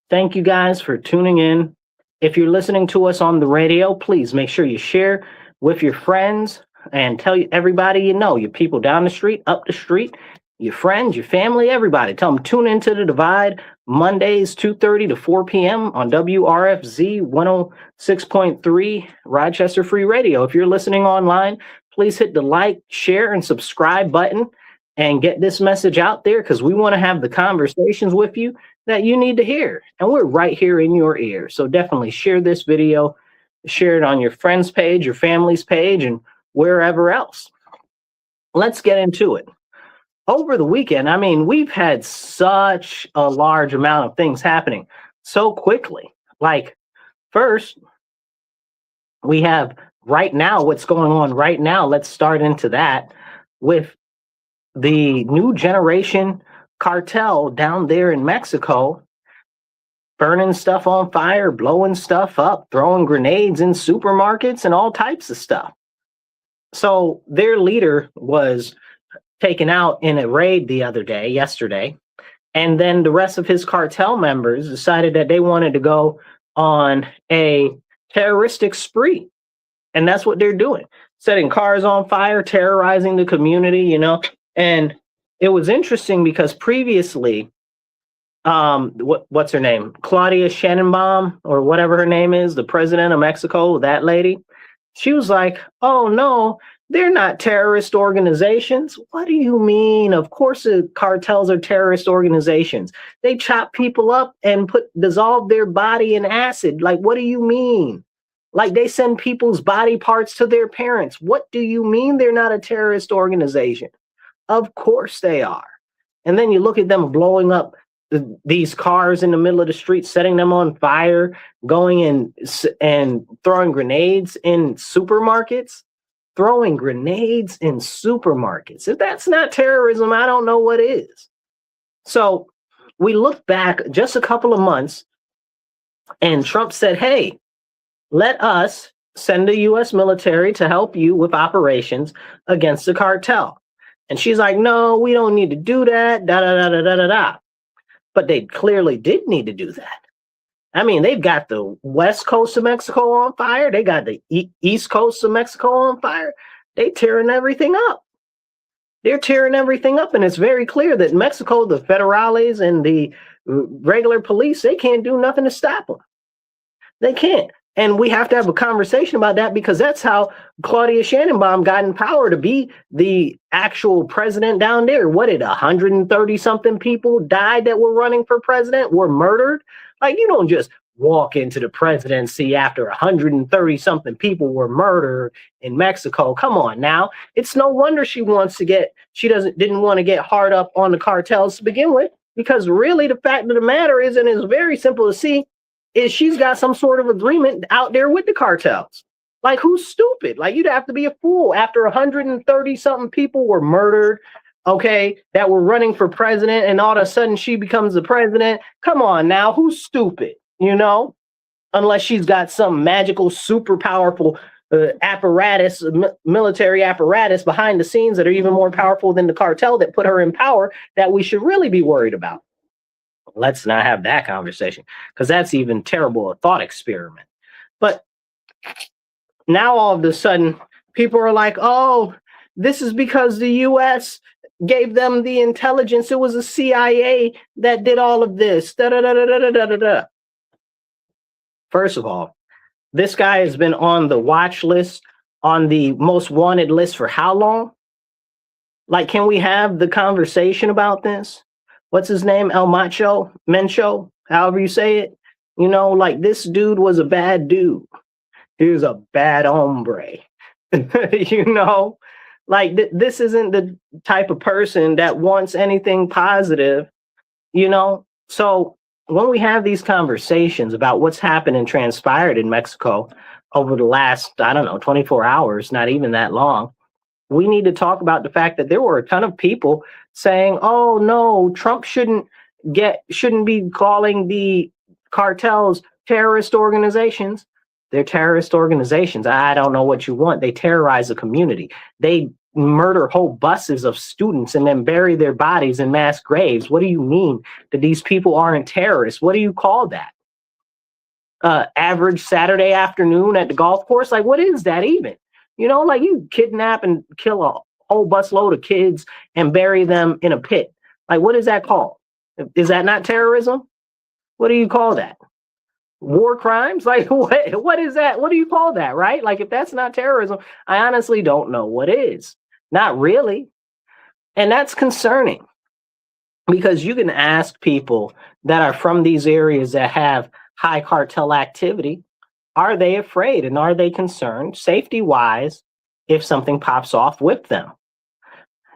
Thank you guys for tuning in. If you're listening to us on the radio, please make sure you share with your friends and tell everybody you know, your people down the street, up the street, your friends, your family, everybody. Tell them tune into The Divide Mondays 2:30 to 4 p.m. on WRFZ 106.3 Rochester Free Radio. If you're listening online, please hit the like, share, and subscribe button and get this message out there because we want to have the conversations with you that you need to hear. And we're right here in your ear. So definitely share this video, share it on your friend's page, your family's page, and wherever else. Let's get into it. Over the weekend, I mean, we've had such a large amount of things happening so quickly. Like, first, we have right now what's going on right now. Let's start into that with the new generation cartel down there in Mexico, burning stuff on fire, blowing stuff up, throwing grenades in supermarkets and all types of stuff. So their leader was taken out in a raid yesterday, and then the rest of his cartel members decided that they wanted to go on a terroristic spree. And that's what they're doing, setting cars on fire, terrorizing the community, and it was interesting because previously, what's her name? Claudia Sheinbaum, or whatever her name is, the president of Mexico, that lady, she was like, oh, no, they're not terrorist organizations. What do you mean? Of course, the cartels are terrorist organizations. They chop people up and dissolve their body in acid. Like, what do you mean? Like, they send people's body parts to their parents. What do you mean they're not a terrorist organization? Of course they are. And then you look at them blowing up these cars in the middle of the street, setting them on fire, going in and throwing grenades in supermarkets. Throwing grenades in supermarkets. If that's not terrorism, I don't know what is. So we look back just a couple of months, and Trump said, hey, let us send the U.S. military to help you with operations against the cartel. And she's like, no, we don't need to do that, da-da-da-da-da-da-da. But they clearly did need to do that. I mean, they've got the west coast of Mexico on fire. They got the east coast of Mexico on fire. They're tearing everything up. They're tearing everything up. And it's very clear that Mexico, the federales and the regular police, they can't do nothing to stop them. They can't. And we have to have a conversation about that because that's how Claudia Sheinbaum got in power to be the actual president down there. What did 130-something people died that were running for president, were murdered? Like, you don't just walk into the presidency after 130-something people were murdered in Mexico. Come on now. It's no wonder she didn't want to get hard up on the cartels to begin with, because really the fact of the matter is, and it's very simple to see, is she's got some sort of agreement out there with the cartels. Like, who's stupid? Like, you'd have to be a fool after 130-something people were murdered, okay, that were running for president, and all of a sudden she becomes the president. Come on now, who's stupid, unless she's got some magical, super powerful apparatus, military apparatus behind the scenes that are even more powerful than the cartel that put her in power, that we should really be worried about. Let's not have that conversation, because that's even terrible, a thought experiment. But now all of a sudden, people are like, oh, this is because the U.S. gave them the intelligence. It was the CIA that did all of this. Da, da, da, da, da, da, da, da. First of all, this guy has been on the watch list, on the most wanted list for how long? Like, can we have the conversation about this? What's his name? El Mencho, however you say it. Like, this dude was a bad dude. He was a bad hombre. Like, this isn't the type of person that wants anything positive, So when we have these conversations about what's happened and transpired in Mexico over the last, 24 hours, not even that long, we need to talk about the fact that there were a ton of people saying, oh, no, Trump shouldn't be calling the cartels terrorist organizations. They're terrorist organizations. I don't know what you want. They terrorize the community. They murder whole buses of students and then bury their bodies in mass graves? What do you mean that these people aren't terrorists? What do you call that? Average Saturday afternoon at the golf course? Like, what is that even? You know, like you kidnap and kill a whole busload of kids and bury them in a pit. Like, what is that called? Is that not terrorism? What do you call that? War crimes? Like, what is that? What do you call that, right? Like, if that's not terrorism, I honestly don't know what is. Not really. And that's concerning, because you can ask people that are from these areas that have high cartel activity, are they afraid and are they concerned, safety-wise, if something pops off with them?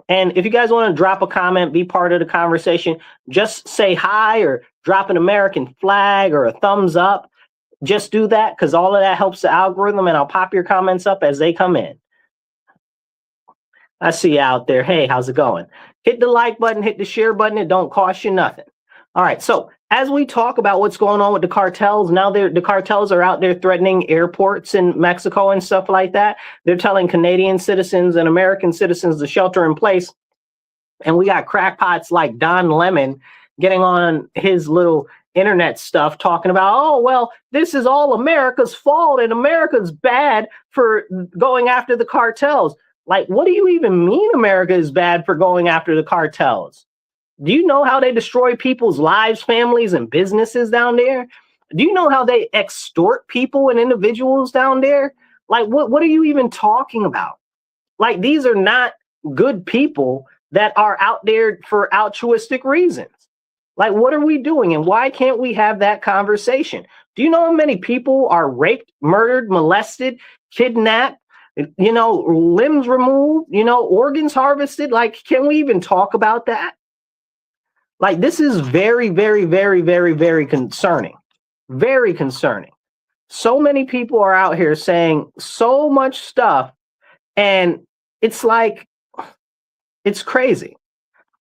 And if you guys want to drop a comment, be part of the conversation, just say hi or drop an American flag or a thumbs up. Just do that, because all of that helps the algorithm, and I'll pop your comments up as they come in. I see you out there. Hey, how's it going? Hit the like button, hit the share button. It don't cost you nothing. All right, so as we talk about what's going on with the cartels, now the cartels are out there threatening airports in Mexico and stuff like that. They're telling Canadian citizens and American citizens to shelter in place. And we got crackpots like Don Lemon getting on his little internet stuff talking about, oh, well, this is all America's fault and America's bad for going after the cartels. Like, what do you even mean America is bad for going after the cartels? Do you know how they destroy people's lives, families, and businesses down there? Do you know how they extort people and individuals down there? Like, what are you even talking about? Like, these are not good people that are out there for altruistic reasons. Like, what are we doing? And why can't we have that conversation? Do you know how many people are raped, murdered, molested, kidnapped, you know, limbs removed, you know, organs harvested? Like, can we even talk about that? Like, this is very, very, very, very, very concerning. Very concerning. So many people are out here saying so much stuff, and it's like, it's crazy.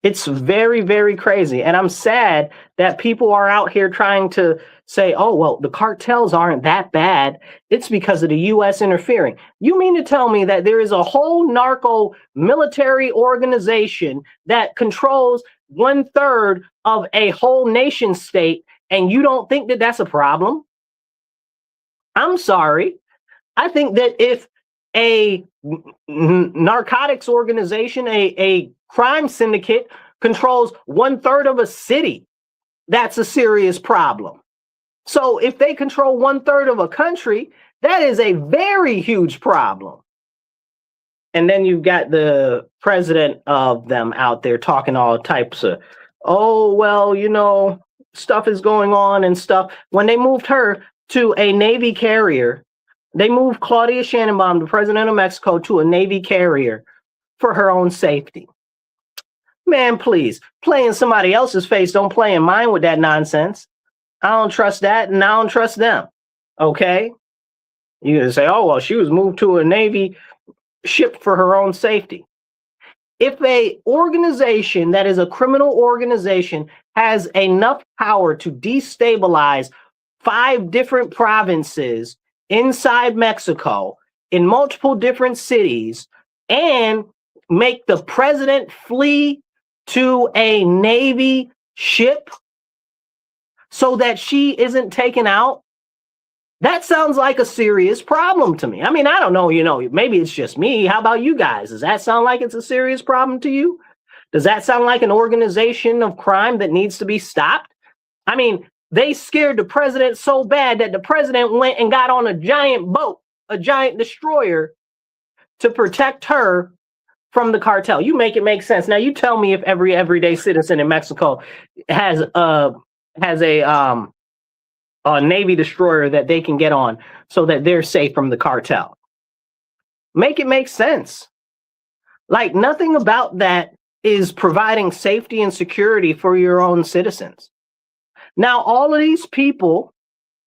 It's very, very crazy. And I'm sad that people are out here trying to say, oh, well, the cartels aren't that bad. It's because of the U.S. interfering. You mean to tell me that there is a whole narco military organization that controls 1/3 of a whole nation state, and you don't think that that's a problem? I'm sorry. I think that if a narcotics organization, a crime syndicate controls 1/3 of a city, that's a serious problem. So if they control 1/3 of a country, that is a very huge problem. And then you've got the president of them out there talking all types of, oh, well, you know, stuff is going on and stuff. When they moved her to a Navy carrier, they moved Claudia Sheinbaum, the president of Mexico, to a Navy carrier for her own safety. Man, please, play in somebody else's face. Don't play in mine with that nonsense. I don't trust that, and I don't trust them. Okay? You can say, oh, well, she was moved to a Navy ship for her own safety. If a organization that is a criminal organization has enough power to destabilize 5 different provinces inside Mexico in multiple different cities and make the president flee to a Navy ship so that she isn't taken out, that sounds like a serious problem to me. I mean, I don't know, you know, maybe it's just me. How about you guys? Does that sound like it's a serious problem to you? Does that sound like an organization of crime that needs to be stopped? I mean, they scared the president so bad that the president went and got on a giant boat, a giant destroyer, to protect her from the cartel. You make it make sense. Now, you tell me if every everyday citizen in Mexico has a Navy destroyer that they can get on so that they're safe from the cartel. Make it make sense. Like, nothing about that is providing safety and security for your own citizens. Now, all of these people,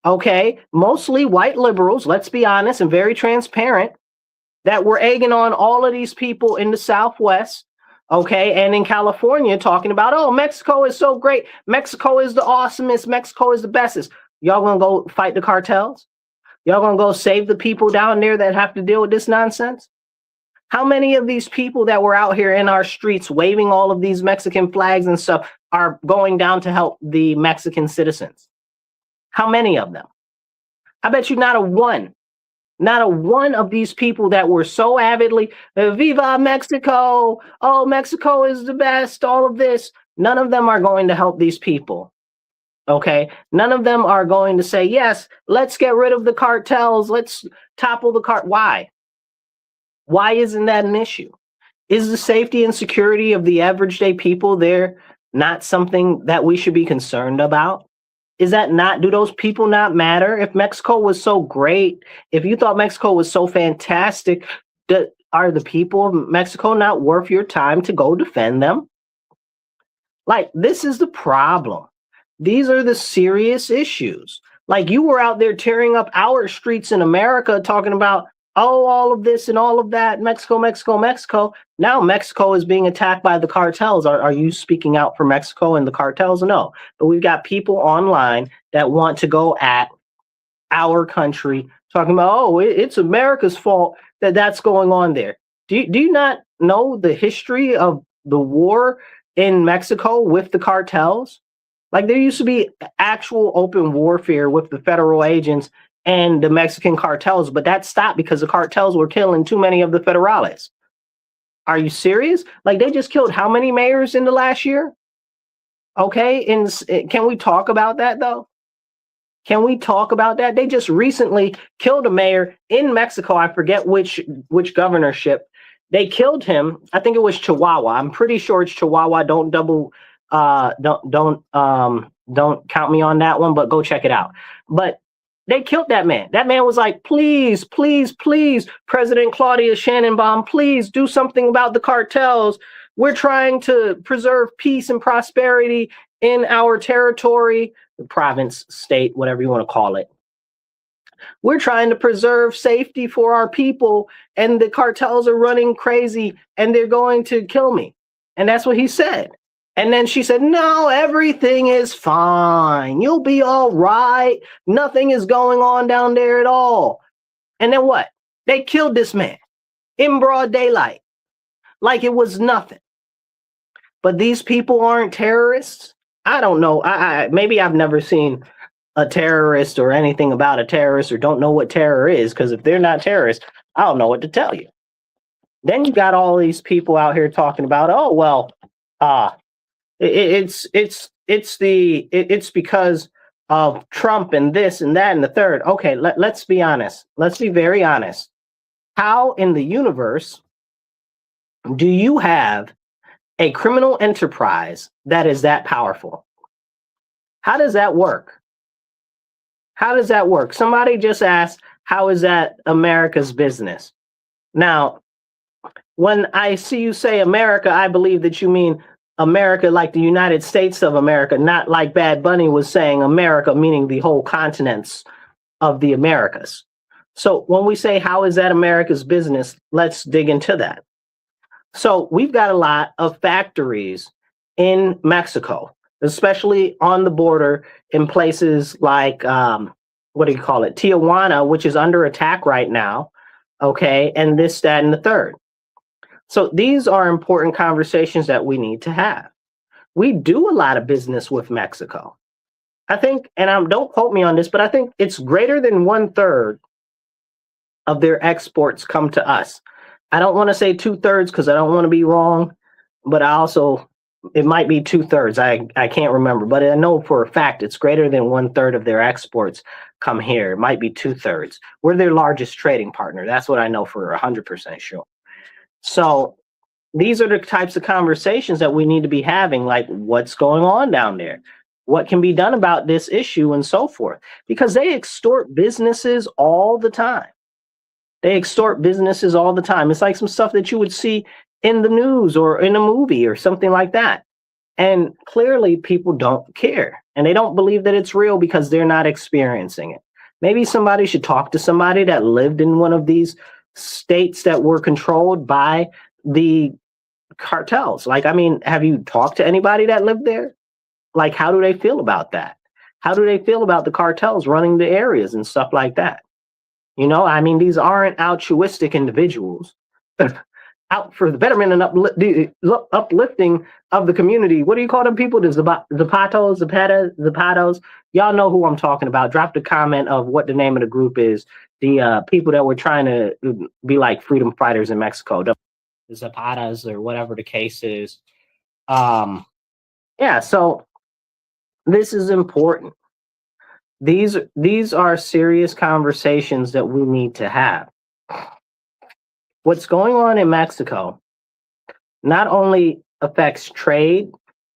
okay, mostly white liberals, let's be honest and very transparent, that were egging on all of these people in the Southwest, okay, and in California, talking about, oh, Mexico is so great. Mexico is the awesomest. Mexico is the bestest. Y'all gonna go fight the cartels? Y'all gonna go save the people down there that have to deal with this nonsense? How many of these people that were out here in our streets waving all of these Mexican flags and stuff are going down to help the Mexican citizens? How many of them? I bet you not a one. Not a one of these people that were so avidly, Viva Mexico, oh, Mexico is the best, all of this. None of them are going to help these people. Okay? None of them are going to say, yes, let's get rid of the cartels. Let's topple the cart. Why? Why isn't that an issue? Is the safety and security of the average day people there not something that we should be concerned about? Is that not, do those people not matter? If Mexico was so great, if you thought Mexico was so fantastic, are the people of Mexico not worth your time to go defend them? Like, this is the problem. These are the serious issues. Like, you were out there tearing up our streets in America talking about, oh, all of this and all of that, Mexico, Mexico, Mexico. Now Mexico is being attacked by the cartels. Are you speaking out for Mexico and the cartels? No. But we've got people online that want to go at our country talking about, oh, it's America's fault that that's going on there. Do you not know the history of the war in Mexico with the cartels? Like, there used to be actual open warfare with the federal agents and the Mexican cartels, but that stopped because the cartels were killing too many of the federales. Are you serious? Like, they just killed how many mayors in the last year? Okay, and can we talk about that though? Can we talk about that? They just recently killed a mayor in Mexico. I forget which governorship. They killed him. I think it was Chihuahua. I'm pretty sure it's Chihuahua. Don't count me on that one, but go check it out. But they killed that man. That man was like, please, please, please, President Claudia Sheinbaum, please do something about the cartels. We're trying to preserve peace and prosperity in our territory, the province, state, whatever you want to call it. We're trying to preserve safety for our people, and the cartels are running crazy, and they're going to kill me. And that's what he said. And then she said, no, everything is fine. You'll be all right. Nothing is going on down there at all. And then what? They killed this man in broad daylight, like it was nothing. But these people aren't terrorists? I don't know. Maybe I've never seen a terrorist or anything about a terrorist, or don't know what terror is, because if they're not terrorists, I don't know what to tell you. Then you got all these people out here talking about, oh, well, it's because of Trump and this and that and the third. Okay, let's be honest. Let's be very honest. How in the universe do you have a criminal enterprise that is that powerful? How does that work? How does that work? Somebody just asked, how is that America's business? Now, when I see you say America, I believe that you mean America like the United States of America, not like Bad Bunny was saying America, meaning the whole continents of the Americas. So when we say, how is that America's business, let's dig into that. So we've got a lot of factories in Mexico, especially on the border in places like, what do you call it? Tijuana, which is under attack right now. Okay. And this, that, and the third. So these are important conversations that we need to have. We do a lot of business with Mexico. I think, and don't quote me on this, but I think it's greater than 1/3 of their exports come to us. I don't want to say 2/3 because I don't want to be wrong, but it might be 2/3. I can't remember, but I know for a fact it's greater than 1/3 of their exports come here. It might be 2/3. We're their largest trading partner. That's what I know for 100% sure. So these are the types of conversations that we need to be having, like what's going on down there? What can be done about this issue and so forth? Because they extort businesses all the time. They extort businesses all the time. It's like some stuff that you would see in the news or in a movie or something like that. And clearly people don't care, and they don't believe that it's real because they're not experiencing it. Maybe somebody should talk to somebody that lived in one of these states that were controlled by the cartels. Like, I mean, have you talked to anybody that lived there? Like, how do they feel about that? How do they feel about the cartels running the areas and stuff like that? You know, I mean, these aren't altruistic individuals. out for the betterment and uplifting of the community. What do you call them people? The Zapatos. Y'all know who I'm talking about. Drop the comment of what the name of the group is. The people that were trying to be like freedom fighters in Mexico, the Zapatas or whatever the case is. Yeah, so this is important. These are serious conversations that we need to have. What's going on in Mexico not only affects trade,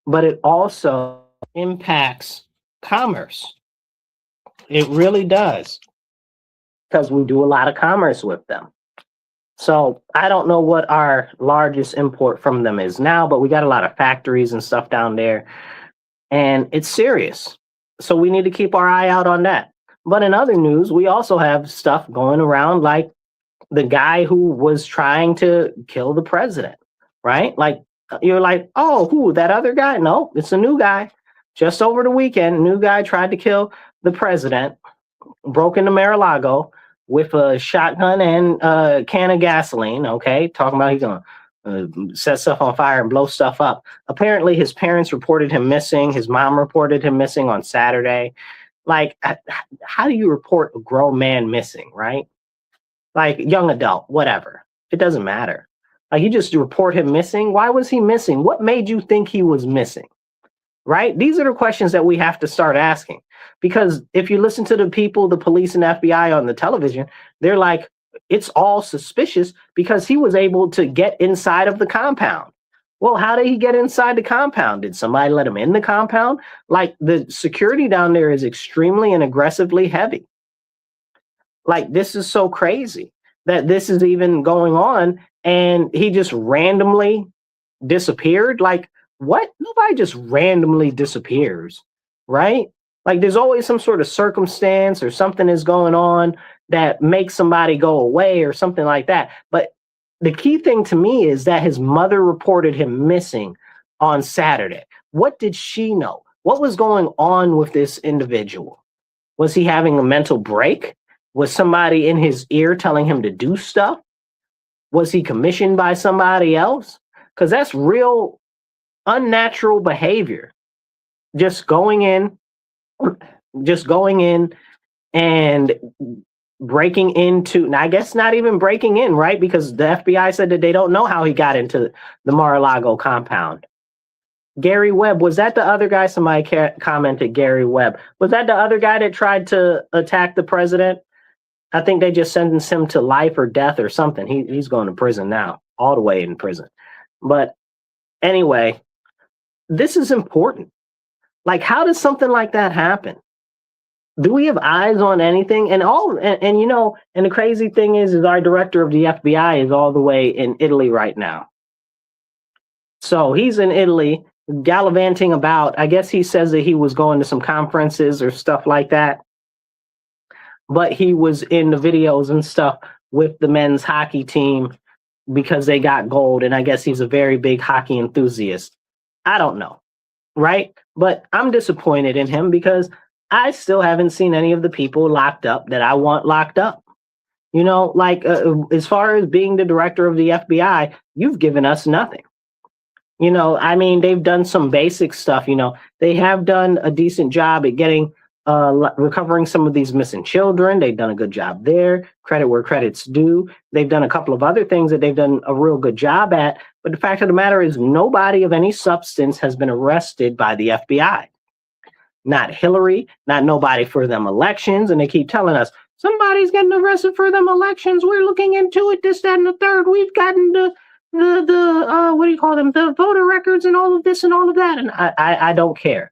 but it also impacts commerce. It really does, because we do a lot of commerce with them. So I don't know what our largest import from them is now, but we got a lot of factories and stuff down there, and it's serious. So we need to keep our eye out on that. But in other news, we also have stuff going around like the guy who was trying to kill the president, right? Like, you're like, oh, who, that other guy? No, it's a new guy. Just over the weekend, a new guy tried to kill the president, broke into Mar-a-Lago with a shotgun and a can of gasoline, okay? Talking about he's going to set stuff on fire and blow stuff up. Apparently, his parents reported him missing. His mom reported him missing on Saturday. Like, how do you report a grown man missing, right? Like, young adult, whatever. It doesn't matter. Like, you just report him missing. Why was he missing? What made you think he was missing? Right? These are the questions that we have to start asking. Because if you listen to the people, the police and FBI on the television, they're like, it's all suspicious because he was able to get inside of the compound. Well, how did he get inside the compound? Did somebody let him in the compound? Like, the security down there is extremely and aggressively heavy. Like, this is so crazy that this is even going on, and he just randomly disappeared. Like, what? Nobody just randomly disappears, right? Like, there's always some sort of circumstance or something is going on that makes somebody go away or something like that. But the key thing to me is that his mother reported him missing on Saturday. What did she know? What was going on with this individual? Was he having a mental break? Was somebody in his ear telling him to do stuff? Was he commissioned by somebody else? Because that's real unnatural behavior. Just going in and breaking into, and I guess not even breaking in, right? Because the FBI said that they don't know how he got into the Mar-a-Lago compound. Gary Webb, was that the other guy? Somebody commented Gary Webb. Was that the other guy that tried to attack the president? I think they just sentenced him to life or death or something. He's going to prison now, all the way in prison. But anyway, this is important. Like, how does something like that happen? Do we have eyes on anything? And you know, and the crazy thing is our director of the FBI is all the way in Italy right now. So he's in Italy gallivanting about. I guess he says that he was going to some conferences or stuff like that. But he was in the videos and stuff with the men's hockey team because they got gold. And I guess he's a very big hockey enthusiast. I don't know, right? But I'm disappointed in him because I still haven't seen any of the people locked up that I want locked up. You know, like as far as being the director of the FBI, you've given us nothing. You know, I mean, they've done some basic stuff. You know, they have done a decent job at getting recovering some of these missing children. They've done a good job there. Credit where credit's due. They've done a couple of other things that they've done a real good job at. But the fact of the matter is nobody of any substance has been arrested by the FBI. Not Hillary, not nobody for them elections. And they keep telling us, somebody's getting arrested for them elections. We're looking into it, this, that, and the third. We've gotten the what do you call them? The voter records and all of this and all of that. And I don't care.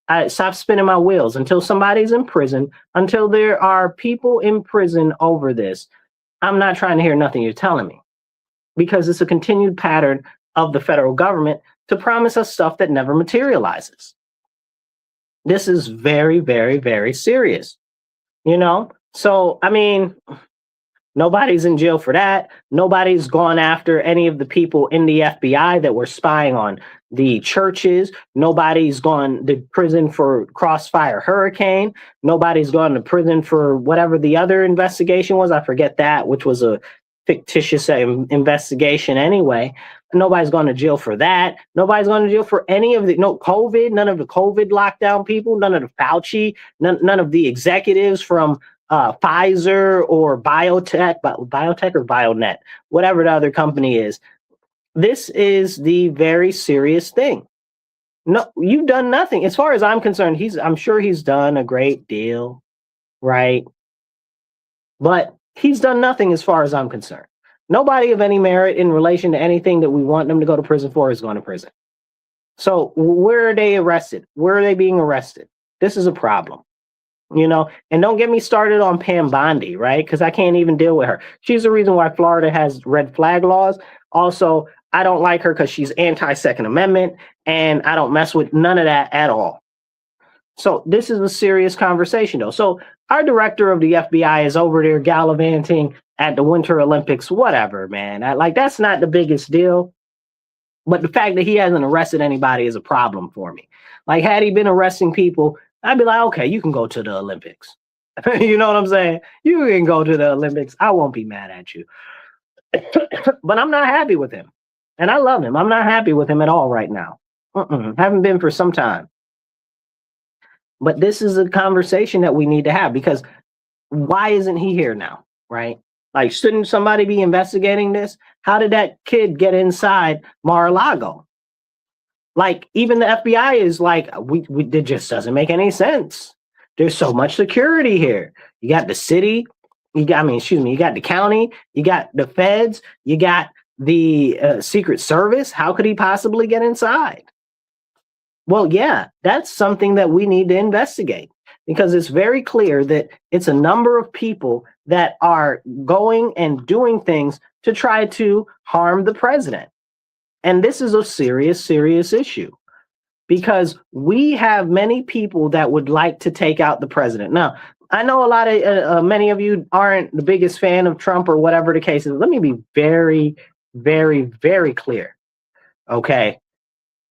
I stop spinning my wheels until somebody's in prison, until there are people in prison over this. I'm not trying to hear nothing you're telling me, because it's a continued pattern of the federal government to promise us stuff that never materializes. This is very, very, very serious, you know? So, I mean, nobody's in jail for that. Nobody's gone after any of the people in the FBI that were spying on the churches. Nobody's gone to prison for Crossfire Hurricane. Nobody's gone to prison for whatever the other investigation was. I forget that, which was a fictitious investigation anyway. Nobody's going to jail for that. Nobody's going to jail for any of the COVID, none of the COVID lockdown people, none of the Fauci, none of the executives from Pfizer or biotech or Bionet, whatever the other company is. This is the very serious thing. No, you've done nothing. As far as I'm concerned, I'm sure he's done a great deal, right? But he's done nothing as far as I'm concerned. Nobody of any merit in relation to anything that we want them to go to prison for is going to prison. So where are they arrested? Where are they being arrested? This is a problem, and don't get me started on Pam Bondi, right? Because I can't even deal with her. She's the reason why Florida has red flag laws. Also, I don't like her because she's anti-Second Amendment, and I don't mess with none of that at all. So this is a serious conversation, though. So our director of the FBI is over there gallivanting at the Winter Olympics, whatever, man. That's not the biggest deal. But the fact that he hasn't arrested anybody is a problem for me. Like, had he been arresting people, I'd be like, okay, you can go to the Olympics. You know what I'm saying? You can go to the Olympics. I won't be mad at you. But I'm not happy with him. And I love him. I'm not happy with him at all right now. Haven't been for some time. But this is a conversation that we need to have, because why isn't he here now, right? Like, shouldn't somebody be investigating this? How did that kid get inside Mar-a-Lago? Like, even the FBI is like, it just doesn't make any sense. There's so much security here. You got the city, you got the county, you got the feds, you got the Secret Service. How could he possibly get inside? Well, yeah, that's something that we need to investigate, because it's very clear that it's a number of people that are going and doing things to try to harm the president. And this is a serious, serious issue, because we have many people that would like to take out the president. Now, I know many of you aren't the biggest fan of Trump or whatever the case is. Let me be very, very, very clear. Okay.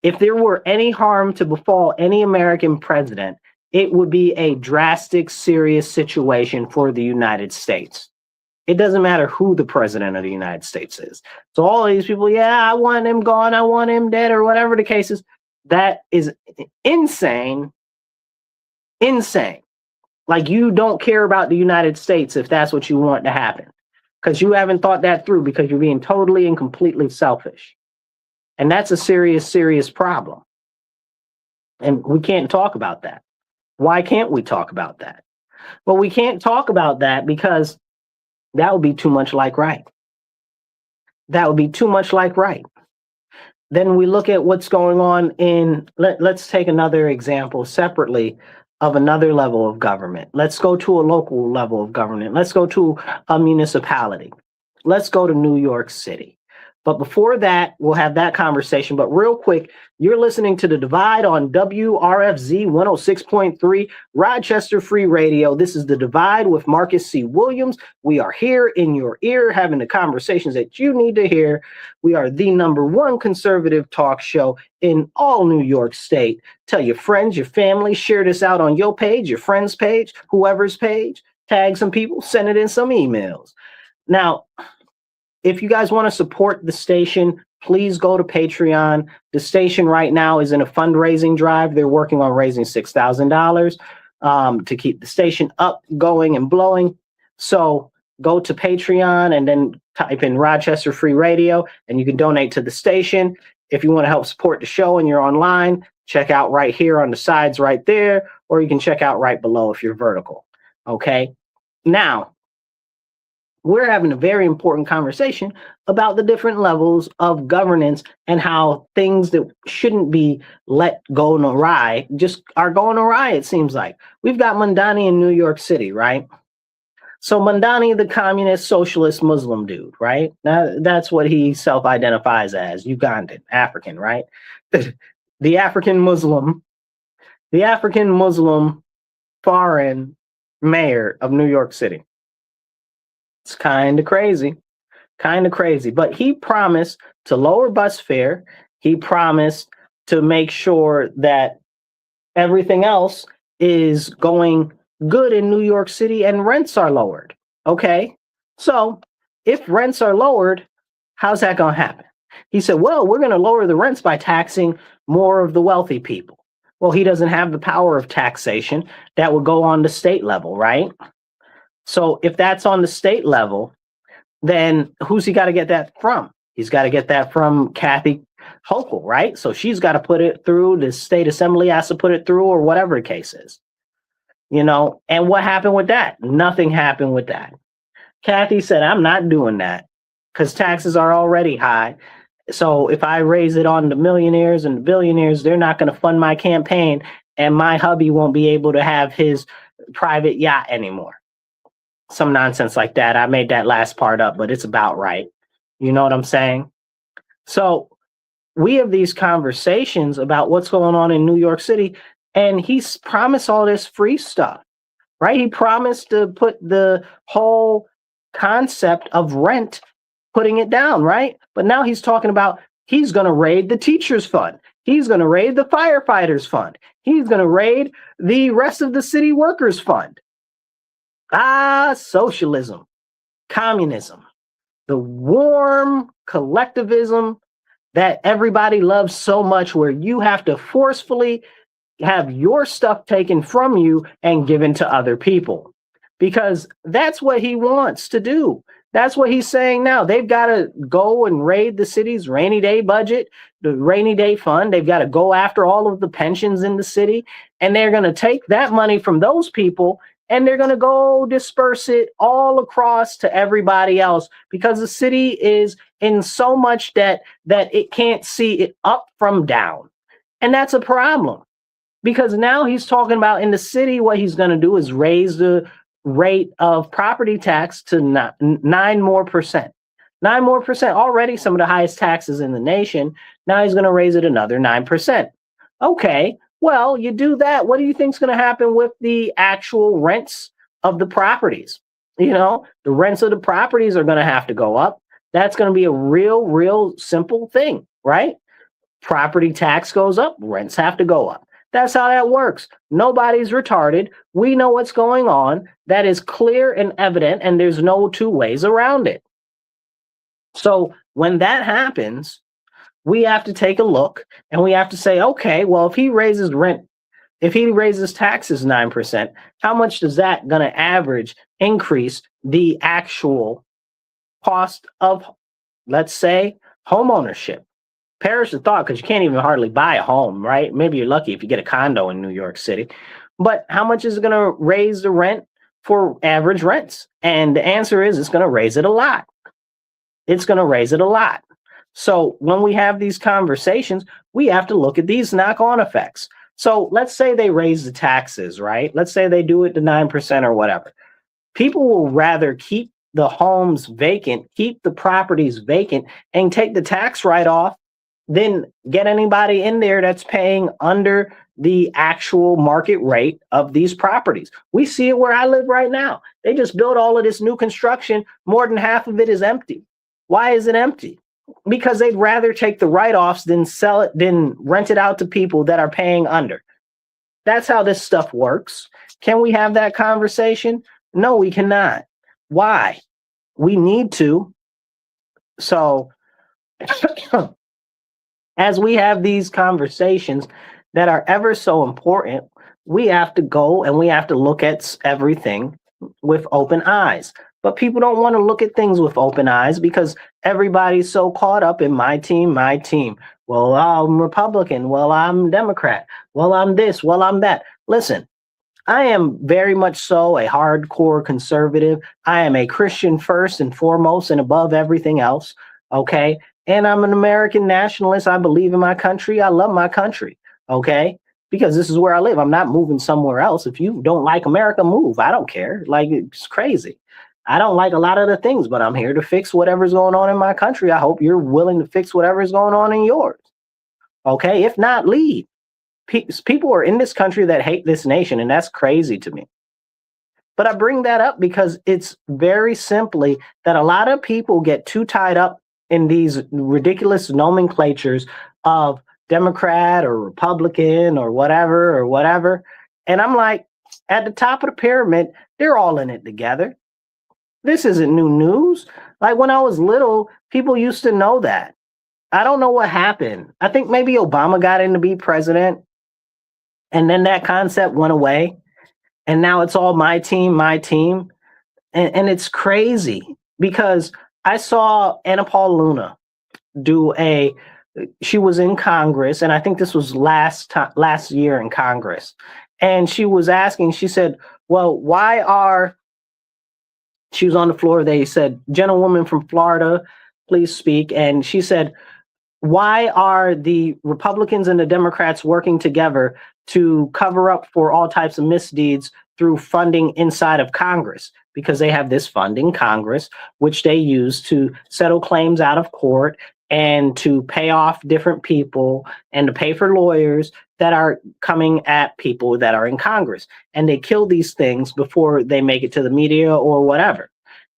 If there were any harm to befall any American president, it would be a drastic, serious situation for the United States. It doesn't matter who the president of the United States is. So all of these people, I want him gone, I want him dead, or whatever the case is, that is insane. Insane. Like, you don't care about the United States if that's what you want to happen, because you haven't thought that through, because you're being totally and completely selfish. And that's a serious, serious problem. And we can't talk about that. Why can't we talk about that? Well, we can't talk about that because that would be too much like right. That would be too much like right. Then we look at what's going on let's take another example separately of another level of government. Let's go to a local level of government. Let's go to a municipality. Let's go to New York City. But before that, we'll have that conversation. But real quick, you're listening to The Divide on WRFZ 106.3, Rochester Free Radio. This is The Divide with Marcus C. Williams. We are here in your ear having the conversations that you need to hear. We are the #1 conservative talk show in all New York State. Tell your friends, your family, share this out on your page, your friend's page, whoever's page. Tag some people, send it in some emails. Now, if you guys want to support the station, please go to Patreon. The station right now is in a fundraising drive. They're working on raising $6,000 to keep the station up, going, and blowing. So go to Patreon and then type in Rochester Free Radio, and you can donate to the station. If you want to help support the show and you're online, check out right here on the sides right there, or you can check out right below if you're vertical. Okay? Now, we're having a very important conversation about the different levels of governance and how things that shouldn't be let go awry just are going awry, it seems like. We've got Mandani in New York City, right? So Mandani, the communist, socialist, Muslim dude, right? That's what he self-identifies as, Ugandan, African, right? The African Muslim foreign mayor of New York City. It's kind of crazy. But he promised to lower bus fare. He promised to make sure that everything else is going good in New York City and rents are lowered. Okay. So if rents are lowered, how's that going to happen? He said, well, we're going to lower the rents by taxing more of the wealthy people. Well, he doesn't have the power of taxation. That would go on the state level, right? So if that's on the state level, then who's he got to get that from? He's got to get that from Kathy Hochul, right? So she's got to put it through, the state assembly has to put it through, or whatever the case is. And what happened with that? Nothing happened with that. Kathy said, I'm not doing that because taxes are already high. So if I raise it on the millionaires and the billionaires, they're not going to fund my campaign, and my hubby won't be able to have his private yacht anymore. Some nonsense like that. I made that last part up, but it's about right. You know what I'm saying? So we have these conversations about what's going on in New York City, and he's promised all this free stuff, right? He promised to put the whole concept of rent, putting it down, right? But now he's talking about he's going to raid the teachers fund. He's going to raid the firefighters fund. He's going to raid the rest of the city workers fund. Socialism, communism, the warm collectivism that everybody loves so much, where you have to forcefully have your stuff taken from you and given to other people, because that's what he wants to do. That's what he's saying now. They've got to go and raid the city's rainy day budget, the rainy day fund. They've got to go after all of the pensions in the city, and they're going to take that money from those people and they're going to go disperse it all across to everybody else, because the city is in so much debt that it can't see it up from down. And that's a problem, because now he's talking about in the city, what he's going to do is raise the rate of property tax to 9 more percent. 9 more percent, already some of the highest taxes in the nation. Now he's going to raise it another 9%. Okay, well, you do that. What do you think is going to happen with the actual rents of the properties? The rents of the properties are going to have to go up. That's going to be a real simple thing, right? Property tax goes up, rents have to go up. That's how that works. Nobody's retarded. We know what's going on. That is clear and evident, and there's no two ways around it. So when that happens, we have to take a look and we have to say, okay, well, if he raises taxes 9%, how much does that going to average increase the actual cost of, let's say, home ownership? Perish the thought, because you can't even hardly buy a home, right? Maybe you're lucky if you get a condo in New York City. But how much is it going to raise the rent for average rents? And the answer is it's going to raise it a lot. It's going to raise it a lot. So when we have these conversations, we have to look at these knock-on effects. So let's say they raise the taxes, right? Let's say they do it to 9% or whatever. People will rather keep the homes vacant, keep the properties vacant, and take the tax write-off than get anybody in there that's paying under the actual market rate of these properties. We see it where I live right now. They just built all of this new construction. More than half of it is empty. Why is it empty? Because they'd rather take the write-offs than sell it, than rent it out to people that are paying under. That's how this stuff works. Can we have that conversation? No, we cannot. Why? We need to. So as we have these conversations that are ever so important, we have to go and we have to look at everything with open eyes. But people don't want to look at things with open eyes because everybody's so caught up in my team, my team. Well, I'm Republican. Well, I'm Democrat. Well, I'm this. Well, I'm that. Listen, I am very much so a hardcore conservative. I am a Christian first and foremost and above everything else. Okay. And I'm an American nationalist. I believe in my country. I love my country. Okay. Because this is where I live. I'm not moving somewhere else. If you don't like America, move. I don't care. Like, it's crazy. I don't like a lot of the things, but I'm here to fix whatever's going on in my country. I hope you're willing to fix whatever's going on in yours. Okay. If not, leave. People are in this country that hate this nation, and that's crazy to me. But I bring that up because it's very simply that a lot of people get too tied up in these ridiculous nomenclatures of Democrat or Republican or whatever. And I'm like, at the top of the pyramid, they're all in it together. This isn't new news. Like when I was little, people used to know that. I don't know what happened. I think maybe Obama got in to be president, and then that concept went away. And now it's all my team, my team. And it's crazy because I saw Anna Paul Luna do she was in Congress, and I think this was last year in Congress. And she was asking, she said, well, she was on the floor. They said, gentlewoman from Florida, please speak. And she said, why are the Republicans and the Democrats working together to cover up for all types of misdeeds through funding inside of Congress? Because they have this funding, Congress, which they use to settle claims out of court and to pay off different people and to pay for lawyers that are coming at people that are in Congress. And they kill these things before they make it to the media or whatever.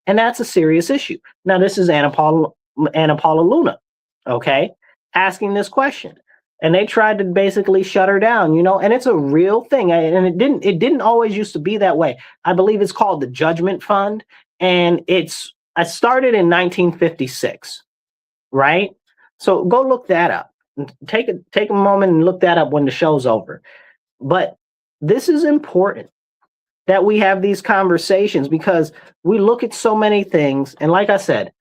And that's a serious issue. Now, this is Anna Paula Luna, okay, asking this question. And they tried to basically shut her down, and it's a real thing. And it didn't always used to be that way. I believe it's called the Judgment Fund. And I started in 1956, right? So go look that up. Take a moment and look that up when the show's over. But this is important that we have these conversations because we look at so many things. And like I said,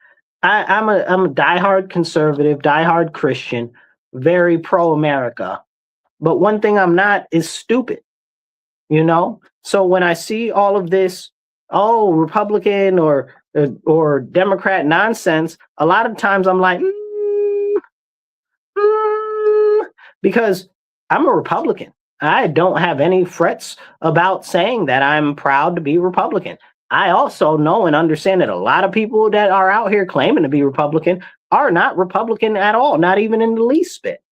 I'm a diehard conservative, diehard Christian, very pro-America. But one thing I'm not is stupid, So when I see all of this, Republican or Democrat nonsense, a lot of times I'm like, because I'm a Republican. I don't have any frets about saying that I'm proud to be Republican. I also know and understand that a lot of people that are out here claiming to be Republican are not Republican at all, not even in the least bit,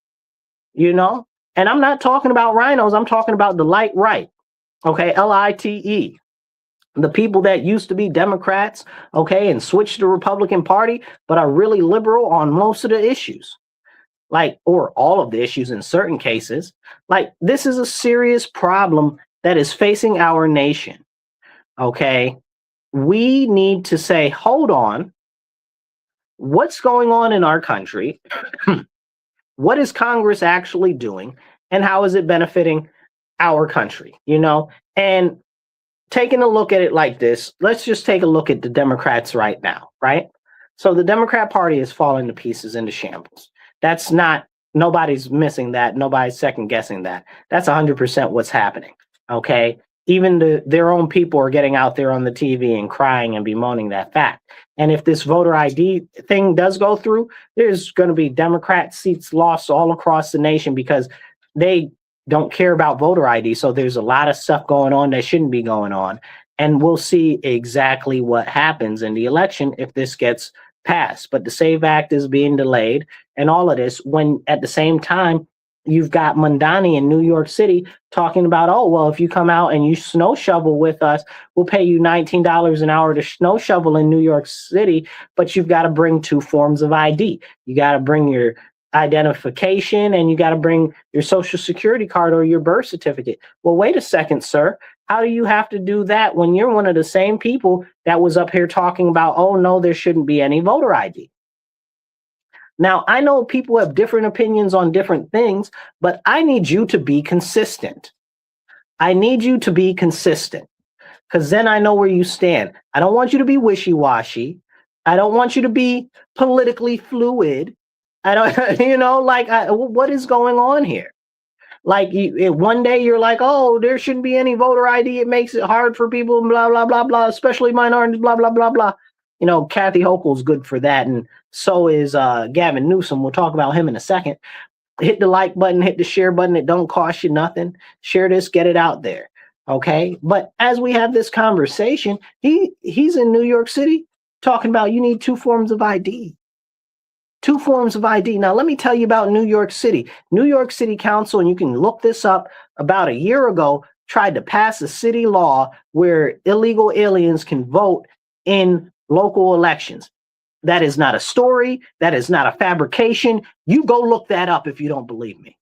And I'm not talking about rhinos. I'm talking about the light right, okay, LITE. The people that used to be Democrats, okay, and switched to the Republican Party, but are really liberal on most of the issues, or all of the issues in certain cases. This is a serious problem that is facing our nation, okay? We need to say, hold on, what's going on in our country? What is Congress actually doing? And how is it benefiting our country? And taking a look at it like this, let's just take a look at the Democrats right now, right? So the Democrat Party is falling to pieces, into shambles. That's not, nobody's missing that. Nobody's second guessing that. That's 100% what's happening, okay? Even their own people are getting out there on the TV and crying and bemoaning that fact. And if this voter ID thing does go through, there's going to be Democrat seats lost all across the nation because they don't care about voter ID. So there's a lot of stuff going on that shouldn't be going on. And we'll see exactly what happens in the election if this gets passed. But the SAVE Act is being delayed and all of this, when at the same time, you've got Mondani in New York City talking about, if you come out and you snow shovel with us, we'll pay you $19 an hour to snow shovel in New York City, but you've got to bring 2 forms of ID. You got to bring your identification and you got to bring your social security card or your birth certificate. Well, wait a second, sir. How do you have to do that when you're one of the same people that was up here talking about, no, there shouldn't be any voter ID? Now, I know people have different opinions on different things, but I need you to be consistent. I need you to be consistent because then I know where you stand. I don't want you to be wishy-washy. I don't want you to be politically fluid. I don't, what is going on here? One day you're like, there shouldn't be any voter ID. It makes it hard for people, blah, blah, blah, blah, especially minorities, blah, blah, blah, blah. Kathy Hochul's good for that. And so is Gavin Newsom. We'll talk about him in a second. Hit the like button, hit the share button. It don't cost you nothing. Share this, get it out there. Okay. But as we have this conversation, he's in New York City talking about you need 2 forms of ID. 2 forms of ID. Now, let me tell you about New York City. New York City Council, and you can look this up, about a year ago, tried to pass a city law where illegal aliens can vote in local elections. That is not a story. That is not a fabrication. You go look that up if you don't believe me.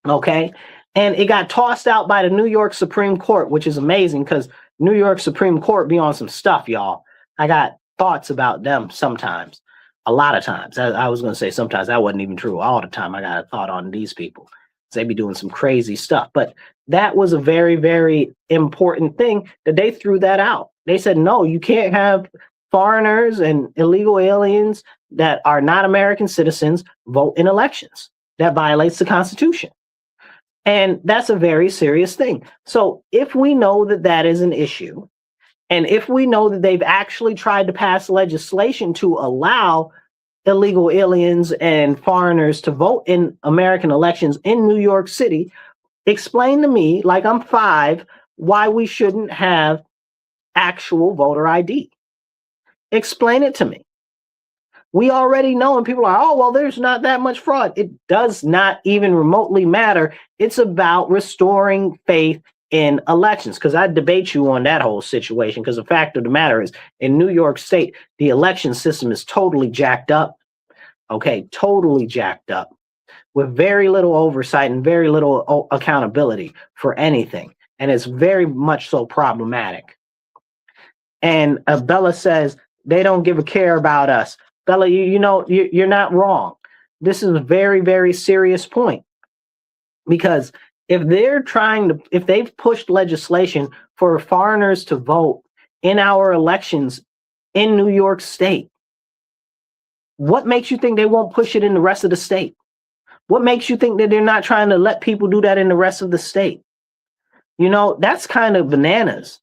Okay? And it got tossed out by the New York Supreme Court, which is amazing because New York Supreme Court be on some stuff, y'all. I got thoughts about them sometimes. A lot of times. I was going to say sometimes. That wasn't even true. All the time I got a thought on these people. They be doing some crazy stuff. But that was a very, very important thing that they threw that out. They said, no, you can't have foreigners and illegal aliens that are not American citizens vote in elections. That violates the Constitution. And that's a very serious thing. So if we know that that is an issue, and if we know that they've actually tried to pass legislation to allow illegal aliens and foreigners to vote in American elections in New York City, explain to me, like I'm 5, why we shouldn't have actual voter ID. Explain it to me. We already know, and people are, oh, well, there's not that much fraud. It does not even remotely matter. It's about restoring faith in elections, because I debate you on that whole situation, because the fact of the matter is, in New York State, the election system is totally jacked up. Okay, totally jacked up, with very little oversight and very little accountability for anything. And it's very much so problematic. And Bella says, they don't give a care about us. Bella, you know, you're not wrong. This is a very, very serious point. Because if they've pushed legislation for foreigners to vote in our elections in New York State, what makes you think they won't push it in the rest of the state? What makes you think that they're not trying to let people do that in the rest of the state? You know, that's kind of bananas.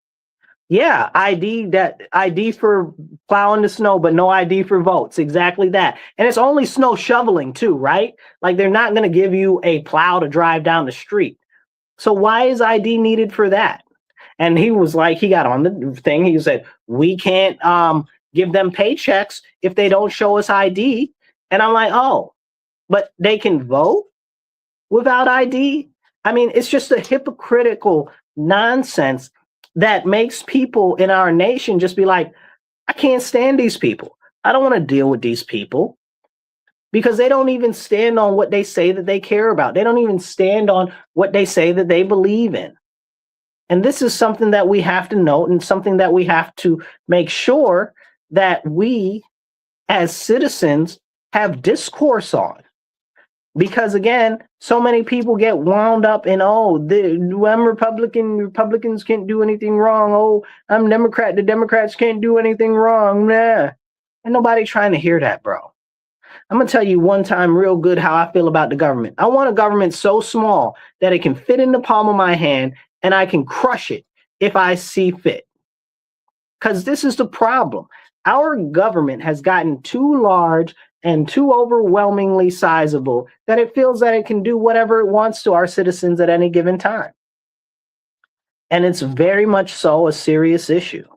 Yeah, ID for plowing the snow, but no ID for votes. Exactly that. And it's only snow shoveling too, right? Like, they're not going to give you a plow to drive down the street. So why is ID needed for that? And he was like, he got on the thing. He said, we can't give them paychecks if they don't show us ID. And I'm like, oh, but they can vote without ID? I mean, it's just a hypocritical nonsense that makes people in our nation just be like, I can't stand these people. I don't want to deal with these people, because they don't even stand on what they say that they care about. They don't even stand on what they say that they believe in. And this is something that we have to note, and something that we have to make sure that we as citizens have discourse on. Because again, so many people get wound up in, oh, I'm Republican, Republicans can't do anything wrong. Oh, I'm Democrat, the Democrats can't do anything wrong. Nah. And nobody trying to hear that, bro. I'm going to tell you one time real good how I feel about the government. I want a government so small that it can fit in the palm of my hand and I can crush it if I see fit. Because this is the problem. Our government has gotten too large and too overwhelmingly sizable that it feels that it can do whatever it wants to our citizens at any given time. And it's very much so a serious issue.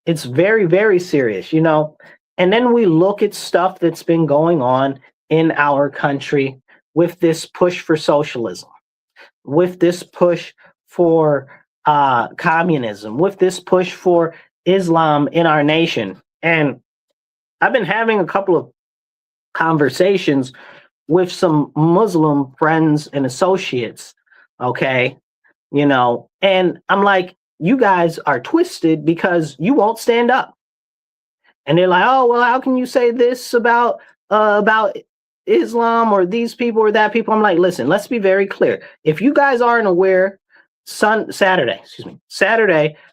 It's very, very serious, you know. And then we look at stuff that's been going on in our country with this push for socialism, with this push for communism, with this push for Islam in our nation. And I've been having a couple of conversations with some Muslim friends and associates, okay, you know, and I'm like, you guys are twisted because you won't stand up. And they're like, oh, well, how can you say this about Islam or these people or that people? I'm like, listen, let's be very clear. If you guys aren't aware, Saturday,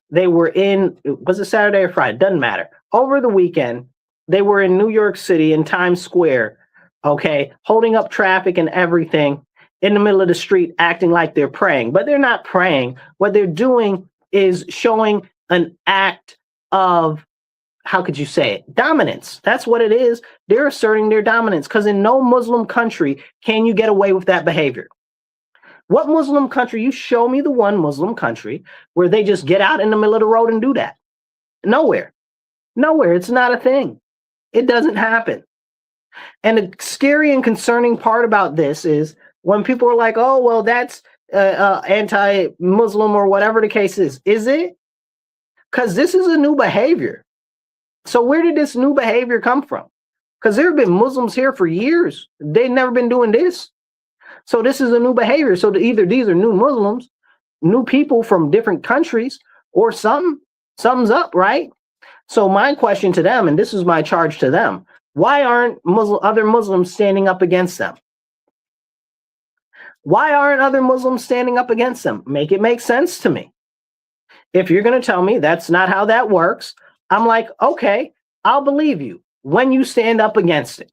they were in, was it Saturday or Friday? Doesn't matter. Over the weekend, they were in New York City in Times Square, okay, holding up traffic and everything in the middle of the street, acting like they're praying. But they're not praying. What they're doing is showing an act of, how could you say it? Dominance. That's what it is. They're asserting their dominance, because in no Muslim country can you get away with that behavior. What Muslim country? You show me the one Muslim country where they just get out in the middle of the road and do that. Nowhere. Nowhere. It's not a thing. It doesn't happen. And the scary and concerning part about this is when people are like, oh, well, that's anti-Muslim or whatever the case is. Is it? Because this is a new behavior. So where did this new behavior come from? Because there have been Muslims here for years. They've never been doing this. So this is a new behavior. So either these are new Muslims, new people from different countries, or something's up, right? So my question to them, and this is my charge to them, why aren't other Muslims standing up against them? Why aren't other Muslims standing up against them? Make it make sense to me. If you're going to tell me that's not how that works, I'm like, okay, I'll believe you when you stand up against it.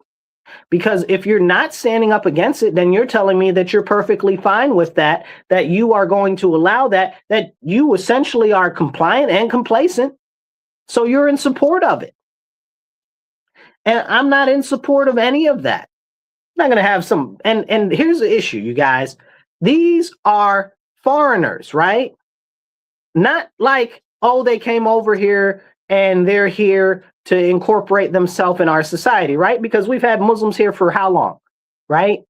Because if you're not standing up against it, then you're telling me that you're perfectly fine with that, that you are going to allow that you essentially are compliant and complacent. So you're in support of it. And I'm not in support of any of that. I'm not going to have some, and here's the issue, you guys. These are foreigners, right? Not like, oh, they came over here and they're here to incorporate themselves in our society, right? Because we've had Muslims here for how long, right?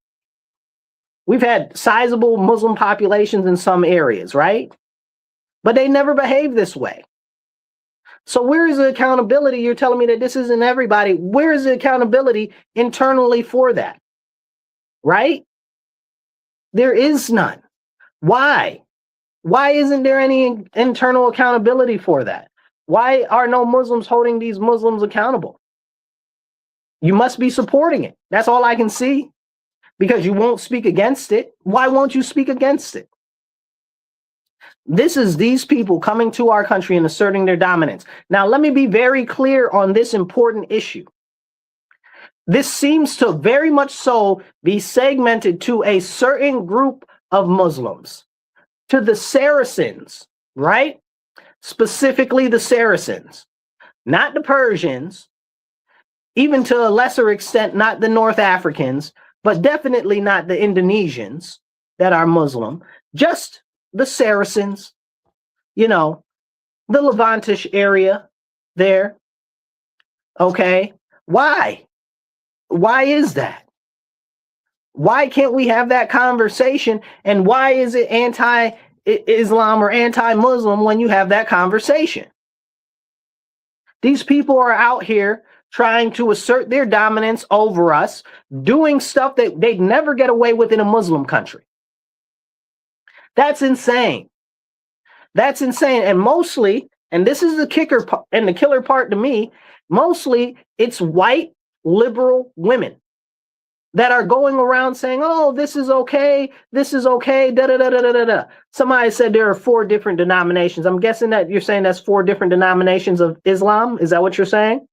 We've had sizable Muslim populations in some areas, right? But they never behave this way. So where is the accountability? You're telling me that this isn't everybody. Where is the accountability internally for that? Right? There is none. Why? Why isn't there any internal accountability for that? Why are no Muslims holding these Muslims accountable? You must be supporting it. That's all I can see. Because you won't speak against it. Why won't you speak against it? This is these people coming to our country and asserting their dominance. Now, let me be very clear on this important issue. This seems to very much so be segmented to a certain group of Muslims, to the Saracens, right? Specifically the Saracens, not the Persians, even to a lesser extent, not the North Africans, but definitely not the Indonesians that are Muslim, just the Saracens, you know, the Levantish area there. Okay. Why? Why is that? Why can't we have that conversation? And why is it anti-Islam or anti-Muslim when you have that conversation? These people are out here trying to assert their dominance over us, doing stuff that they'd never get away with in a Muslim country. That's insane. That's insane. And mostly, and this is the kicker and the killer part to me, mostly it's white liberal women that are going around saying, oh, this is okay, da da da da da da. Somebody said there are 4 different denominations. I'm guessing that you're saying that's 4 different denominations of Islam. Is that what you're saying?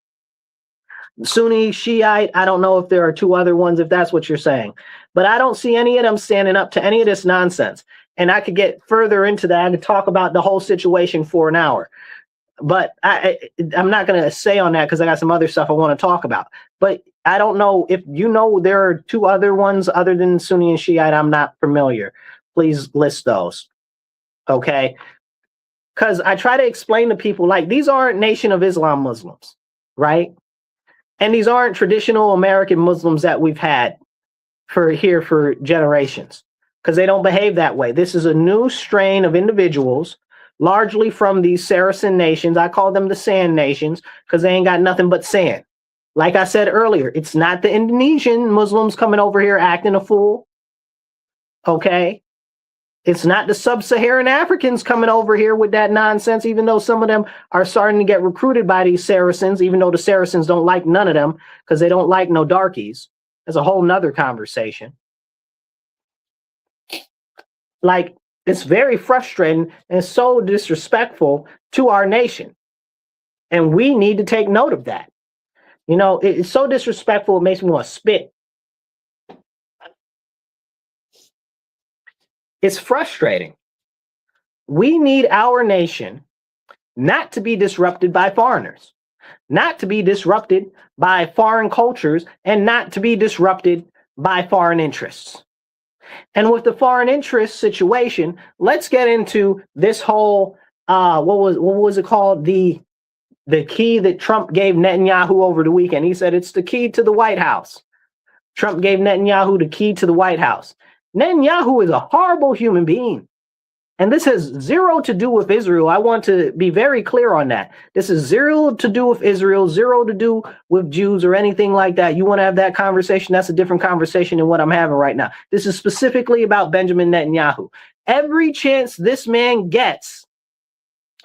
Sunni, Shiite, I don't know if there are 2 other ones, if that's what you're saying. But I don't see any of them standing up to any of this nonsense. And I could get further into that and talk about the whole situation for an hour. But I'm not going to say on that because I got some other stuff I want to talk about. But I don't know if you know there are 2 other ones other than Sunni and Shiite. I'm not familiar. Please list those. Okay. Because I try to explain to people, like, these aren't Nation of Islam Muslims, right? And these aren't traditional American Muslims that we've had for generations, because they don't behave that way. This is a new strain of individuals, largely from these Saracen nations. I call them the sand nations because they ain't got nothing but sand. Like I said earlier, it's not the Indonesian Muslims coming over here acting a fool. Okay. It's not the sub-Saharan Africans coming over here with that nonsense, even though some of them are starting to get recruited by these Saracens, even though the Saracens don't like none of them because they don't like no darkies. That's a whole nother conversation. Like, it's very frustrating and so disrespectful to our nation. And we need to take note of that. You know, it's so disrespectful, it makes me want to spit. It's frustrating. We need our nation not to be disrupted by foreigners, not to be disrupted by foreign cultures, and not to be disrupted by foreign interests. And with the foreign interest situation, let's get into this whole, what was it called? The key that Trump gave Netanyahu over the weekend. He said it's the key to the White House. Trump gave Netanyahu the key to the White House. Netanyahu is a horrible human being. And this has zero to do with Israel. I want to be very clear on that. This is zero to do with Israel, zero to do with Jews or anything like that. You want to have that conversation? That's a different conversation than what I'm having right now. This is specifically about Benjamin Netanyahu. Every chance this man gets,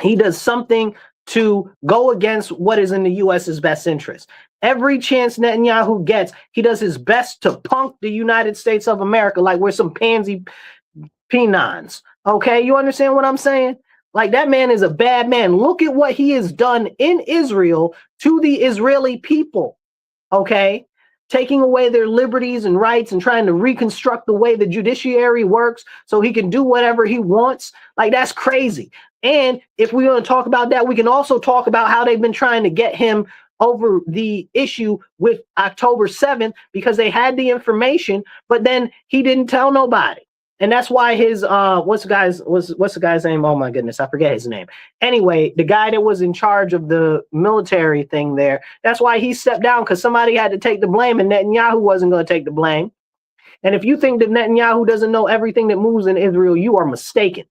he does something to go against what is in the U.S.'s best interest. Every chance Netanyahu gets, he does his best to punk the United States of America like we're some pansy penons. Okay, you understand what I'm saying? Like, that man is a bad man. Look at what he has done in Israel to the Israeli people. Okay, taking away their liberties and rights and trying to reconstruct the way the judiciary works so he can do whatever he wants. Like, that's crazy. And if we want to talk about that, we can also talk about how they've been trying to get him over the issue with October 7th because they had the information, but then he didn't tell nobody. And that's why his what's the guy's name? Oh my goodness, I forget his name. Anyway, the guy that was in charge of the military thing there, that's why he stepped down, because somebody had to take the blame and Netanyahu wasn't going to take the blame. And if you think that Netanyahu doesn't know everything that moves in Israel, you are mistaken.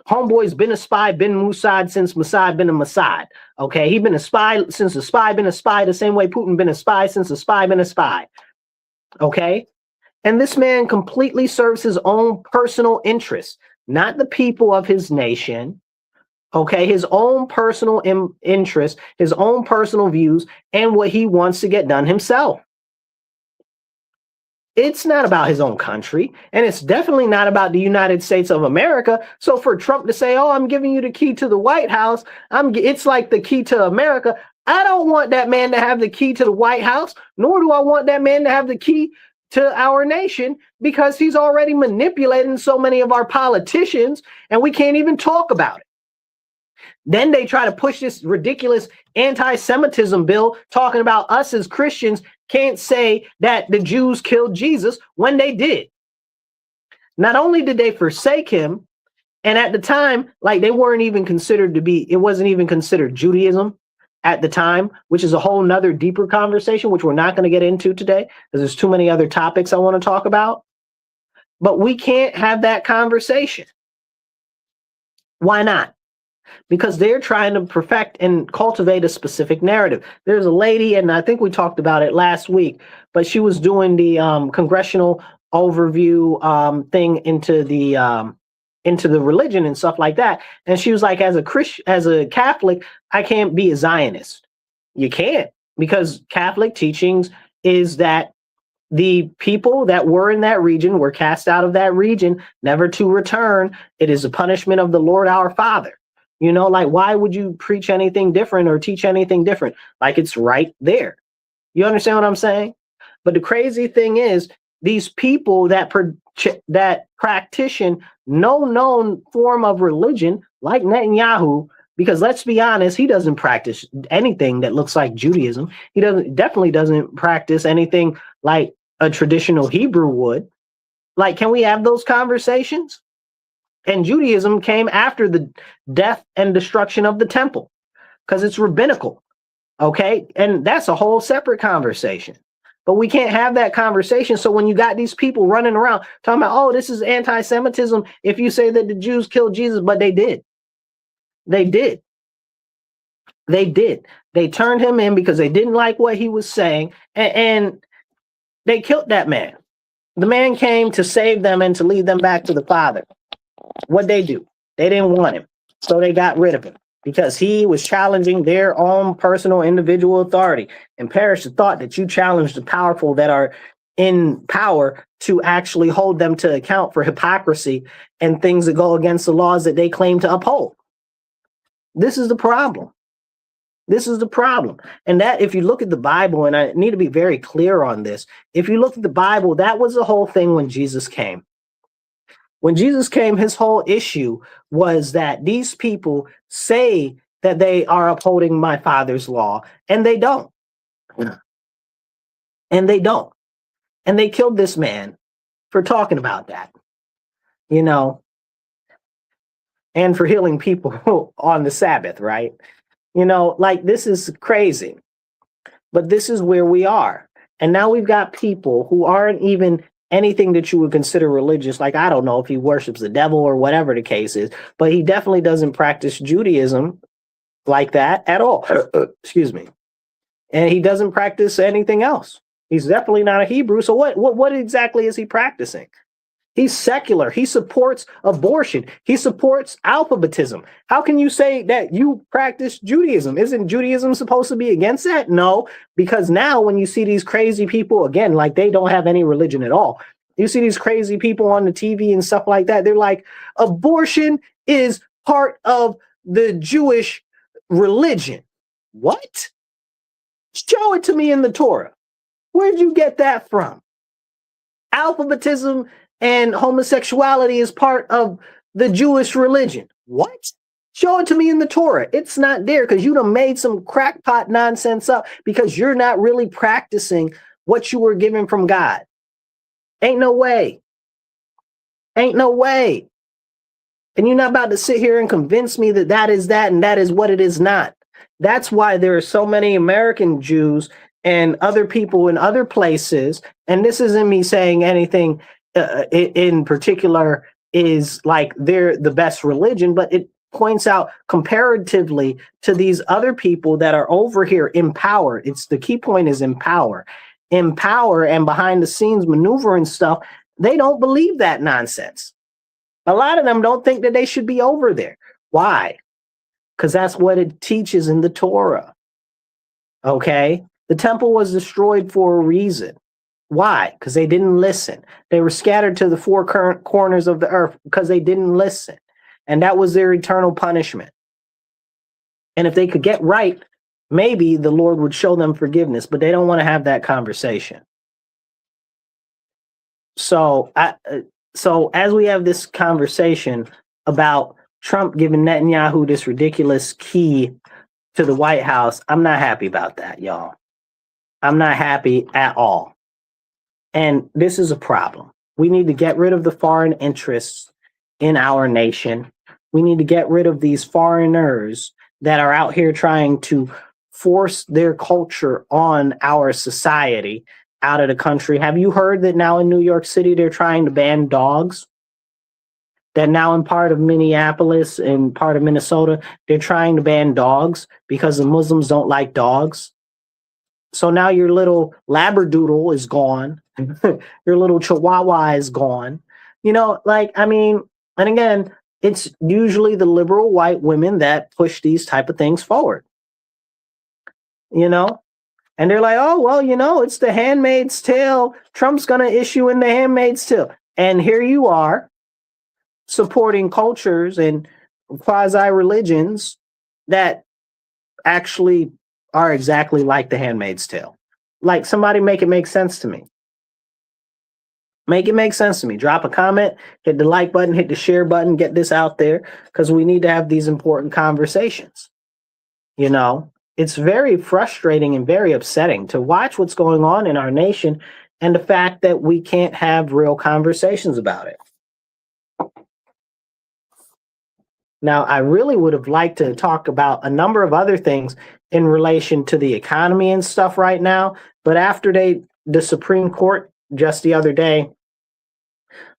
Homeboy's been a spy, been Mossad since Mossad been a Mossad. Okay, he been a spy since a spy been a spy, the same way Putin been a spy since a spy been a spy. Okay. And this man completely serves his own personal interests, not the people of his nation. Okay, his own personal interests, his own personal views, and what he wants to get done himself. It's not about his own country, and it's definitely not about the United States of America. So for Trump to say, "Oh, I'm giving you the key to the White House," it's like the key to America. I don't want that man to have the key to the White House, nor do I want that man to have the key to our nation, because he's already manipulating so many of our politicians, and we can't even talk about it. Then they try to push this ridiculous anti-Semitism bill talking about us as Christians can't say that the Jews killed Jesus when they did. Not only did they forsake him, and at the time, like, they weren't even considered to be, it wasn't even considered Judaism at the time, which is a whole nother deeper conversation, which we're not going to get into today because there's too many other topics I want to talk about. But we can't have that conversation. Why not? Because they're trying to perfect and cultivate a specific narrative. There's a lady, and I think we talked about it last week, but she was doing the congressional overview thing into the religion and stuff like that. And she was like, as a Catholic, I can't be a Zionist. You can't, because Catholic teachings is that the people that were in that region were cast out of that region, never to return. It is a punishment of the Lord our Father. You know, like, why would you preach anything different or teach anything different? Like, it's right there. You understand what I'm saying? But the crazy thing is, these people that practice no known form of religion, like Netanyahu, because let's be honest, he doesn't practice anything that looks like Judaism. He definitely doesn't practice anything like a traditional Hebrew would. Like, can we have those conversations? And Judaism came after the death and destruction of the temple, because it's rabbinical. Okay, and that's a whole separate conversation. But we can't have that conversation. So when you got these people running around talking about, oh, this is anti-Semitism if you say that the Jews killed Jesus, but they did. They did. They did. They turned him in because they didn't like what he was saying, and they killed that man. The man came to save them and to lead them back to the Father. What'd they do? They didn't want him, so they got rid of him, because he was challenging their own personal individual authority. And perish the thought that you challenge the powerful that are in power to actually hold them to account for hypocrisy and things that go against the laws that they claim to uphold. This is the problem. This is the problem. And that, if you look at the Bible, and I need to be very clear on this, if you look at the Bible, that was the whole thing when Jesus came. When Jesus came, his whole issue was that these people say that they are upholding my Father's law, and they don't. And they don't. And they killed this man for talking about that, you know, and for healing people on the Sabbath, right? You know, like, this is crazy. But this is where we are. And now we've got people who aren't even anything that you would consider religious. Like, I don't know if he worships the devil or whatever the case is, but he definitely doesn't practice Judaism like that at all. Excuse me. And he doesn't practice anything else. He's definitely not a Hebrew. So what exactly is he practicing? He's secular. He supports abortion. He supports alphabetism. How can you say that you practice Judaism? Isn't Judaism supposed to be against that? No, because now when you see these crazy people, again, like they don't have any religion at all. You see these crazy people on the TV and stuff like that. They're like, abortion is part of the Jewish religion. What? Show it to me in the Torah. Where'd you get that from? Alphabetism and homosexuality is part of the Jewish religion. What? Show it to me in the Torah. It's not there because you done made some crackpot nonsense up because you're not really practicing what you were given from God. Ain't no way. Ain't no way. And you're not about to sit here and convince me that that is that and that is what it is not. That's why there are so many American Jews and other people in other places. And this isn't me saying anything in particular is like they're the best religion, but it points out comparatively to these other people that are over here in power. It's the key point is in power. In power and behind the scenes maneuver and stuff, they don't believe that nonsense. A lot of them don't think that they should be over there. Why? Because that's what it teaches in the Torah. Okay? The temple was destroyed for a reason. Why? Because they didn't listen. They were scattered to the four current corners of the earth because they didn't listen. And that was their eternal punishment. And if they could get right, maybe the Lord would show them forgiveness, but they don't want to have that conversation. So as we have this conversation about Trump giving Netanyahu this ridiculous key to the White House, I'm not happy about that, y'all. I'm not happy at all. And this is a problem. We need to get rid of the foreign interests in our nation. We need to get rid of these foreigners that are out here trying to force their culture on our society out of the country. Have you heard that now in New York City, they're trying to ban dogs? That now in part of Minneapolis and part of Minnesota, they're trying to ban dogs because the Muslims don't like dogs. So now your little Labradoodle is gone. Your little Chihuahua is gone. You know, like, I mean, and again, it's usually the liberal white women that push these type of things forward. You know? And they're like, oh, well, you know, it's the Handmaid's Tale. Trump's going to issue in the Handmaid's Tale. And here you are supporting cultures and quasi-religions that actually are exactly like the Handmaid's Tale. Like, somebody make it make sense to me. Make it make sense to me. Drop a comment, hit the like button, hit the share button, get this out there because we need to have these important conversations. You know, it's very frustrating and very upsetting to watch what's going on in our nation and the fact that we can't have real conversations about it. Now, I really would have liked to talk about a number of other things in relation to the economy and stuff right now, but after the Supreme Court just the other day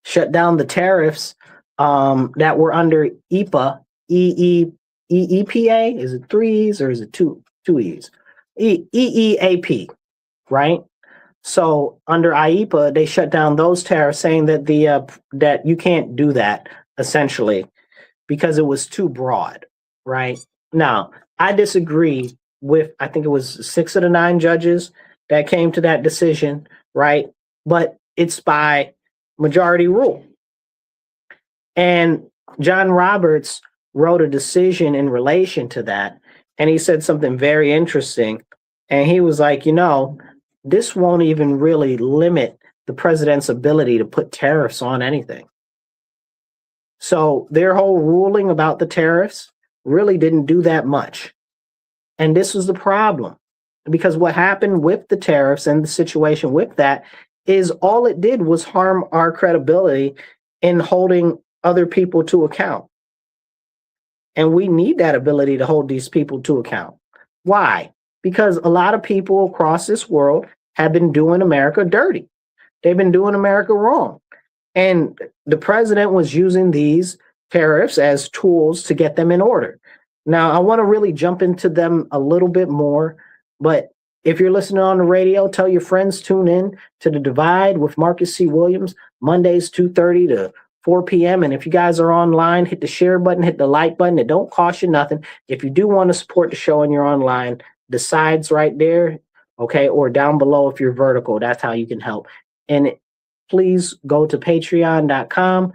shut down the tariffs that were under EPA, EEPA, is it 3 E's or is it two E's? EEAP, right? So under IEPA, they shut down those tariffs, saying that that you can't do that essentially because it was too broad, right? Now, I disagree with, I think it was 6 of the 9 judges that came to that decision, right? But it's by majority rule. And John Roberts wrote a decision in relation to that, and he said something very interesting. And he was like, you know, this won't even really limit the president's ability to put tariffs on anything. So their whole ruling about the tariffs really didn't do that much. And this was the problem, because what happened with the tariffs and the situation with that is all it did was harm our credibility in holding other people to account. And we need that ability to hold these people to account. Why? Because a lot of people across this world have been doing America dirty. They've been doing America wrong. And the president was using these tariffs as tools to get them in order. Now, I want to really jump into them a little bit more, but If you're listening on the radio, tell your friends, tune in to The Divide with Marcus C. Williams, Mondays, 2:30 to 4 p.m. And if you guys are online, hit the share button, hit the like button. It don't cost you nothing. If you do want to support the show and you're online, the sides right there, okay, or down below if you're vertical, that's how you can help. And please go to patreon.com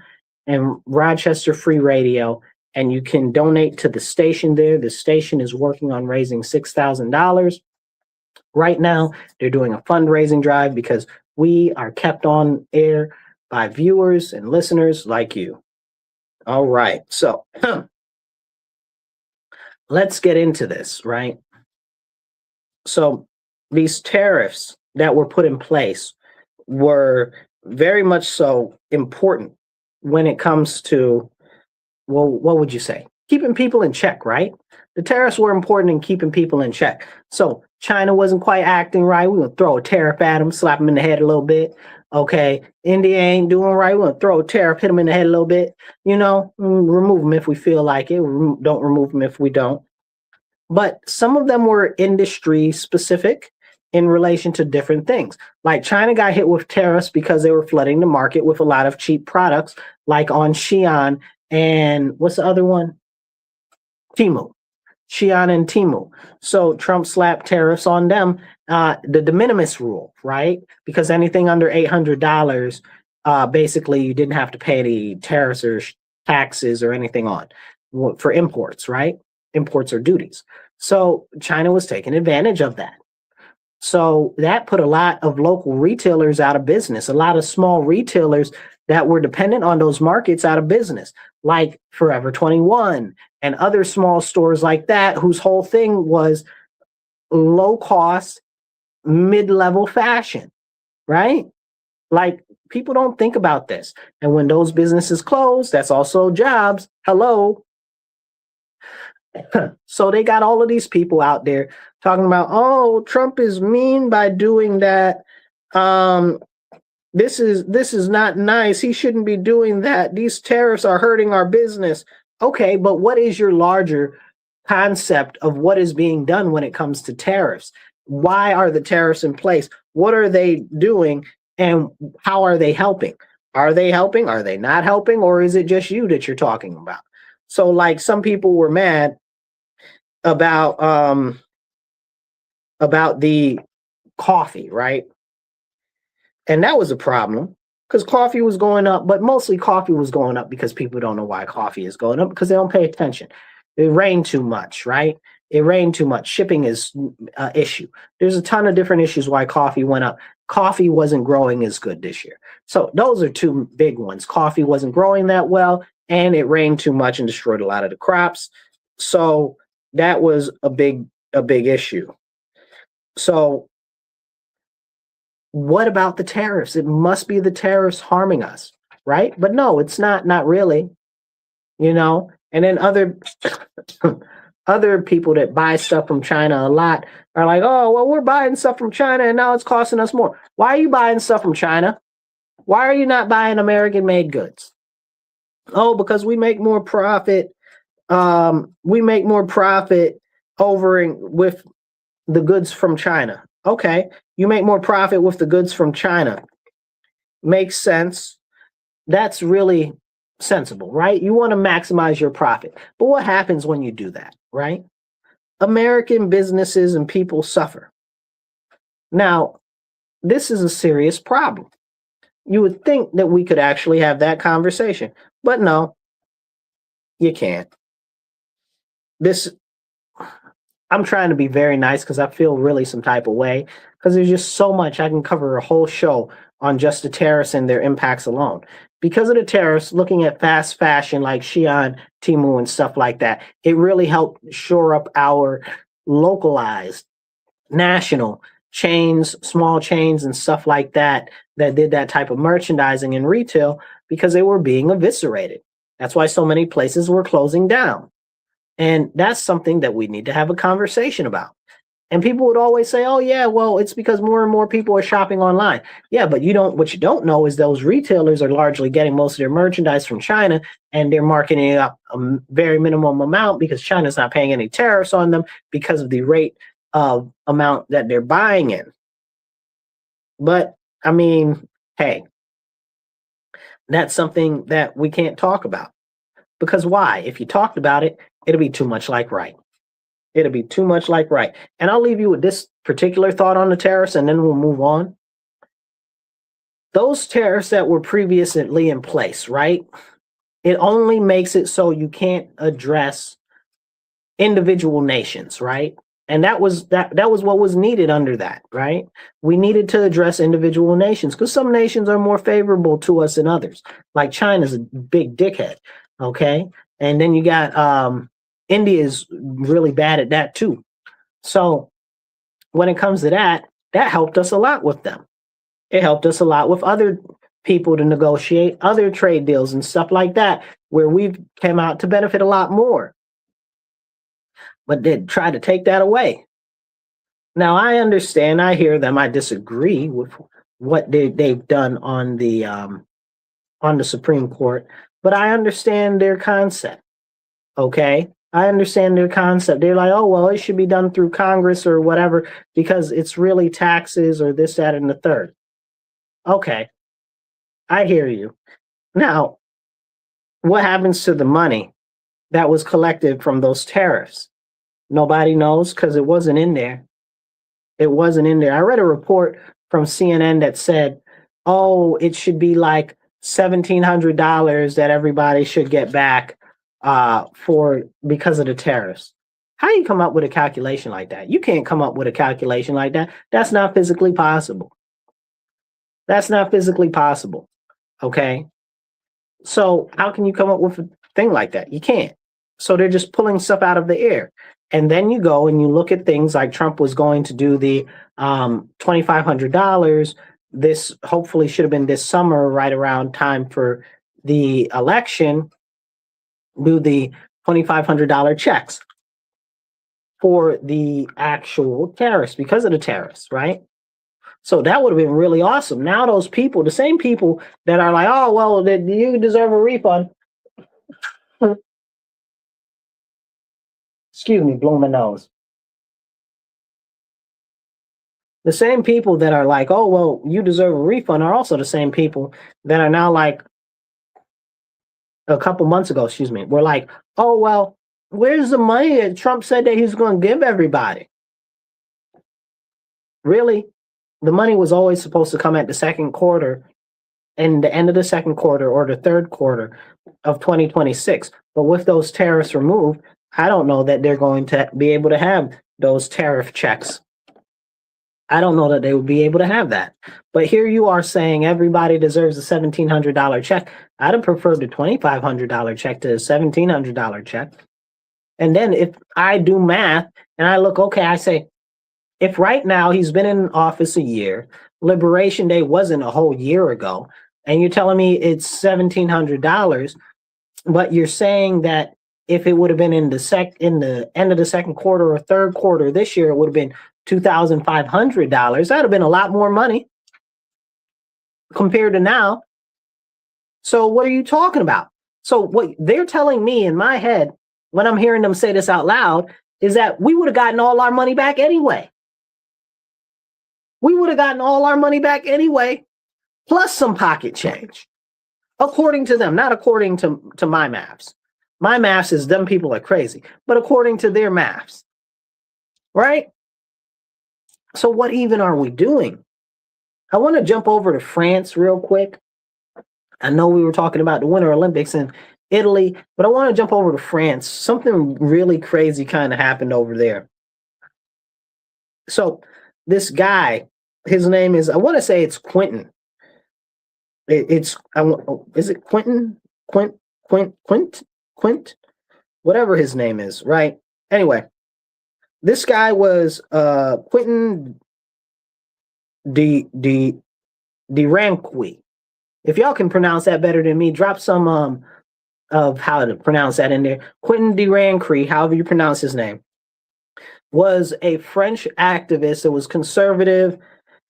and Rochester Free Radio, and you can donate to the station there. The station is working on raising $6,000. Right now, they're doing a fundraising drive because we are kept on air by viewers and listeners like you. All right, so let's get into this, right? So these tariffs that were put in place were very much so important when it comes to, well, what would you say? Keeping people in check, right? The tariffs were important in keeping people in check. So China wasn't quite acting right. We would throw a tariff at them, slap them in the head a little bit. Okay, India ain't doing right. We're gonna throw a tariff, hit them in the head a little bit. You know, remove them if we feel like it. Don't remove them if we don't. But some of them were industry specific in relation to different things. Like China got hit with tariffs because they were flooding the market with a lot of cheap products, like on Xi'an and what's the other one? Temu. Xi'an and Temu. So Trump slapped tariffs on them. The de minimis rule, right? Because anything under $800, basically you didn't have to pay any tariffs or taxes or anything on for imports, right? Imports or duties. So China was taking advantage of that. So that put a lot of local retailers out of business, a lot of small retailers that were dependent on those markets out of business, like Forever 21 and other small stores like that, whose whole thing was low cost, mid-level fashion, right? Like people don't think about this. And when those businesses close, that's also jobs. Hello. So they got all of these people out there talking about, oh, Trump is mean by doing that. This is not nice. He shouldn't be doing that. These tariffs are hurting our business. Okay, but what is your larger concept of what is being done when it comes to tariffs? Why are the tariffs in place? What are they doing? And how are they helping? Are they helping? Are they not helping? Or is it just you that you're talking about? So like some people were mad about the coffee, right? And that was a problem because coffee was going up, but mostly coffee was going up because people don't know why coffee is going up because they don't pay attention. It rained too much, right? It rained too much. Shipping is an issue. There's a ton of different issues why coffee went up. Coffee wasn't growing as good this year. So those are two big ones. Coffee wasn't growing that well, and it rained too much and destroyed a lot of the crops. So that was a big issue. So what about the tariffs? It must be the tariffs harming us, right? But no, it's not really, you know. And then other people that buy stuff from China a lot are like, oh, well, we're buying stuff from China and now it's costing us more. Why are you buying stuff from China? Why are you not buying American-made goods? Oh, because we make more profit. We make more profit with the goods from China. Okay, you make more profit with the goods from China. Makes sense. That's really sensible, right? You want to maximize your profit. But what happens when you do that, right? American businesses and people suffer. Now, this is a serious problem. You would think that we could actually have that conversation, but no, you can't. I'm trying to be very nice because I feel really some type of way because there's just so much. I can cover a whole show on just the tariffs and their impacts alone. Because of the tariffs, looking at fast fashion like Xi'an, Temu, and stuff like that, it really helped shore up our localized national chains, small chains, and stuff like that did that type of merchandising in retail because they were being eviscerated. That's why so many places were closing down. And that's something that we need to have a conversation about. And people would always say, oh, yeah, well, it's because more and more people are shopping online. Yeah, but what you don't know is those retailers are largely getting most of their merchandise from China, and they're marketing it up a very minimum amount because China's not paying any tariffs on them because of the rate of amount that they're buying in. But I mean, hey, that's something that we can't talk about. Because why? If you talked about it, it'll be too much like right. It'll be too much like right. And I'll leave you with this particular thought on the tariffs, and then we'll move on. Those tariffs that were previously in place, right? It only makes it so you can't address individual nations, right? And that was what was needed under that, right? We needed to address individual nations because some nations are more favorable to us than others. Like China's a big dickhead, okay? And then you got India is really bad at that too. So when it comes to that, that helped us a lot with them. It helped us a lot with other people to negotiate other trade deals and stuff like that, where we've came out to benefit a lot more. But they try to take that away. Now, I understand, I hear them, I disagree with what they've done on the Supreme Court, but I understand their concept, okay? I understand their concept. They're like, oh, well, it should be done through Congress or whatever because it's really taxes or this, that, and the third. Okay, I hear you. Now, what happens to the money that was collected from those tariffs? Nobody knows because it wasn't in there. It wasn't in there. I read a report from CNN that said, oh, it should be like $1,700 that everybody should get back because of the tariffs. How do you come up with a calculation like that? You can't come up with a calculation like that. That's not physically possible. That's not physically possible. Okay. So how can you come up with a thing like that? You can't. So they're just pulling stuff out of the air. And then you go and you look at things like Trump was going to do the $2,500. This hopefully should have been this summer, right around time for the election, do the $2,500 checks for the actual tariffs because of the tariffs, right? So that would have been really awesome. Now those people, the same people that are like, oh, well, you deserve a refund. Excuse me, blowing my nose. The same people that are like, oh, well, you deserve a refund are also the same people that are now like, a couple months ago, were like, oh, well, where's the money that Trump said that he's going to give everybody? Really? The money was always supposed to come at the second quarter and the end of the second quarter or the third quarter of 2026. But with those tariffs removed, I don't know that they're going to be able to have those tariff checks. I don't know that they would be able to have that. But here you are saying everybody deserves a $1,700 check. I'd have preferred the $2,500 check to a $1,700 check. And then if I do math and I look, okay, I say, if right now he's been in office a year, Liberation Day wasn't a whole year ago, and you're telling me it's $1,700, but you're saying that if it would have been in the end of the second quarter or third quarter this year, it would have been $2,500. That'd have been a lot more money compared to now. So what are you talking about? So what they're telling me in my head when I'm hearing them say this out loud is that we would have gotten all our money back anyway. We would have gotten all our money back anyway, plus some pocket change, according to them, not according to my maths. My maths is them people are crazy, but according to their maths, right? So what even are we doing? I want to jump over to France real quick. I know we were talking about the Winter Olympics in Italy, but I want to jump over to France. Something really crazy kind of happened over there. So this guy, his name is, I want to say it's Quentin. Is it Quentin? Quint? Whatever his name is, right? Anyway, this guy was Quentin de Ranqui. If y'all can pronounce that better than me, drop some of how to pronounce that in there. Quentin de Ranqui, however you pronounce his name, was a French activist that was conservative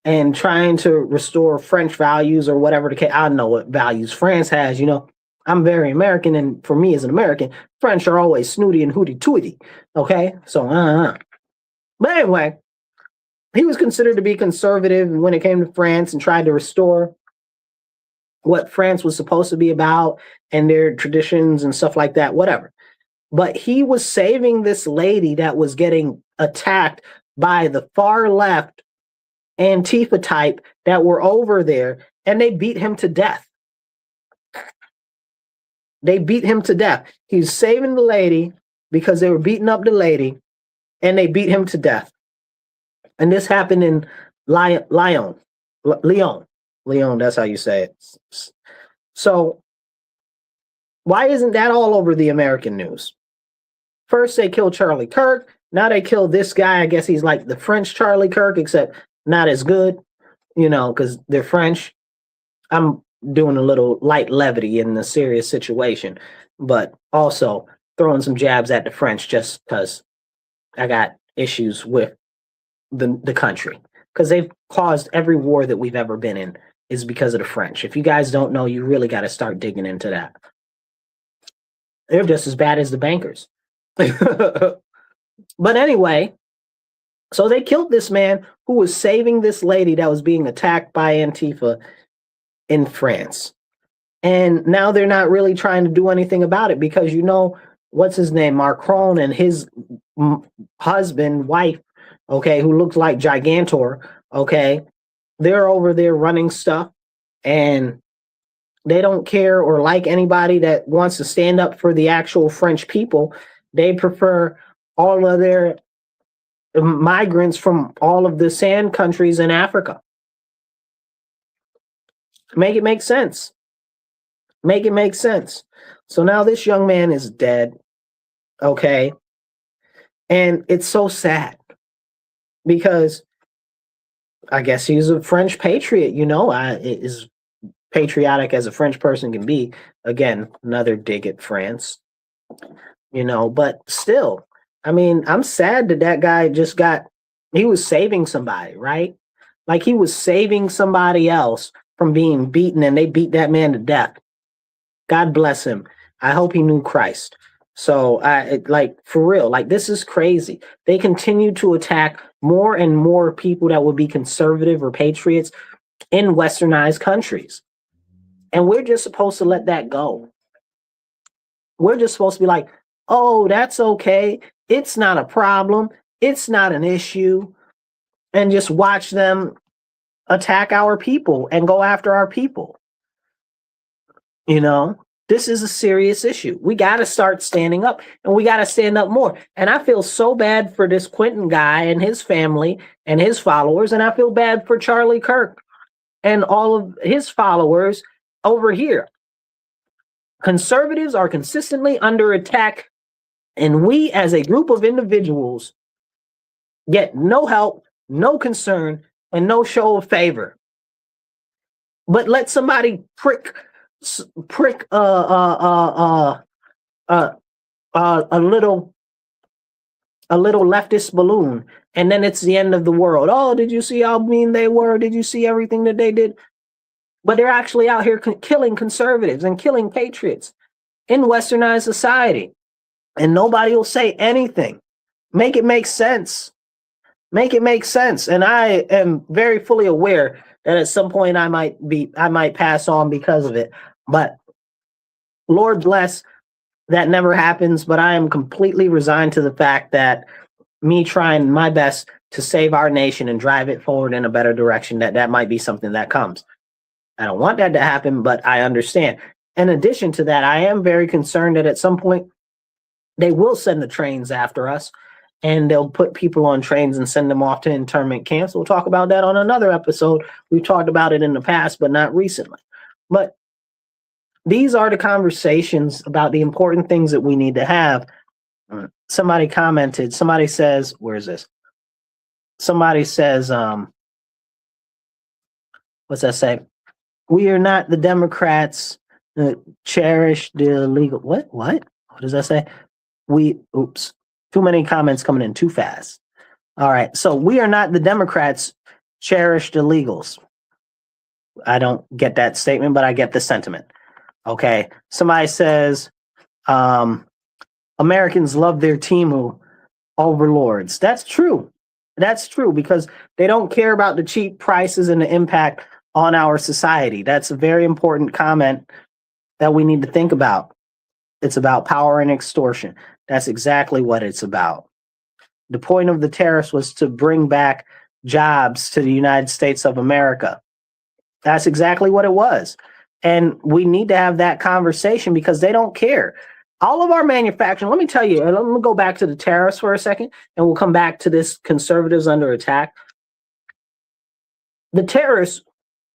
and trying to restore French values or whatever the case. I don't know what values France has, you know. I'm very American, and for me as an American, French are always snooty and hooty-tooty. Okay, so But anyway, he was considered to be conservative when it came to France and tried to restore what France was supposed to be about and their traditions and stuff like that, whatever. But he was saving this lady that was getting attacked by the far left Antifa type that were over there, and they beat him to death. They beat him to death. He was saving the lady because they were beating up the lady, and they beat him to death. And this happened in Lyon. That's how you say it. So why isn't that all over the American news? First they killed Charlie Kirk. Now they killed this guy. I guess he's like the French Charlie Kirk, except not as good, because they're French. I'm doing a little light levity in the serious situation, but also throwing some jabs at the French just because I got issues with the country, because they've caused every war that we've ever been in is because of the French. If you guys don't know, you really got to start digging into that. They're just as bad as the bankers. But anyway, so they killed this man who was saving this lady that was being attacked by Antifa in France. And now they're not really trying to do anything about it because, what's his name? Macron and his wife, okay, who looks like Gigantor, okay, they're over there running stuff, and they don't care or like anybody that wants to stand up for the actual French people. They prefer all of their migrants from all of the sand countries in Africa. Make it make sense. Make it make sense. So now this young man is dead, okay? And it's so sad because I guess he's a French patriot, as patriotic as a French person can be. Again, another dig at France, but still, I'm sad that guy he was saving somebody, right? Like he was saving somebody else from being beaten, and they beat that man to death. God bless him. I hope he knew Christ. So for real, this is crazy. They continue to attack more and more people that would be conservative or patriots in westernized countries. And we're just supposed to let that go. We're just supposed to be like, oh, that's okay. It's not a problem. It's not an issue. And just watch them attack our people and go after our people. This is a serious issue. We got to start standing up, and we got to stand up more. And I feel so bad for this Quentin guy and his family and his followers. And I feel bad for Charlie Kirk and all of his followers over here. Conservatives are consistently under attack, and we as a group of individuals get no help, no concern, and no show of favor. But let somebody prick a little leftist balloon, and then it's the end of the world. Oh, did you see how mean they were? Did you see everything that they did? But they're actually out here killing conservatives and killing patriots in westernized society, and nobody will say anything. Make it make sense. Make it make sense. And I am very fully aware that at some point I might pass on because of it. But Lord bless, that never happens. But I am completely resigned to the fact that me trying my best to save our nation and drive it forward in a better direction, that might be something that comes. I don't want that to happen, but I understand. In addition to that, I am very concerned that at some point they will send the trains after us, and they'll put people on trains and send them off to internment camps. We'll talk about that on another episode. We've talked about it in the past, but not recently. But these are the conversations about the important things that we need to have. Somebody commented, somebody says, where is this? Somebody says, what's that say? We are not the Democrats cherish the legal. What does that say? Oops. Too many comments coming in too fast. All right. So we are not the Democrats cherish the illegals. I don't get that statement, but I get the sentiment. Okay. Somebody says, Americans love their Timu overlords. That's true. That's true because they don't care about the cheap prices and the impact on our society. That's a very important comment that we need to think about. It's about power and extortion. That's exactly what it's about. The point of the tariffs was to bring back jobs to the United States of America. That's exactly what it was. And we need to have that conversation because they don't care. All of our manufacturing, let me tell you, and let me go back to the tariffs for a second, and we'll come back to this conservatives under attack. The tariffs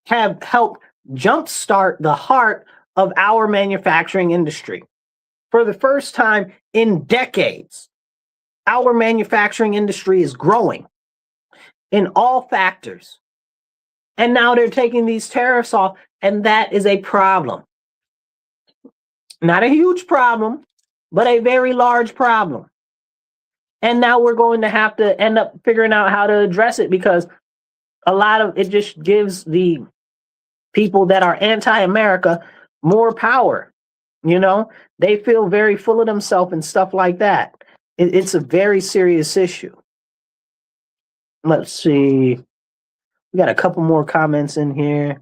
have helped jumpstart the heart of our manufacturing industry. For the first time in decades, our manufacturing industry is growing in all factors. And now they're taking these tariffs off, and that is a problem. Not a huge problem, but a very large problem. And now we're going to have to end up figuring out how to address it because a lot of it just gives the people that are anti-America more power. You know, they feel very full of themselves and stuff like that. It's a very serious issue. Let's see. We got a couple more comments in here.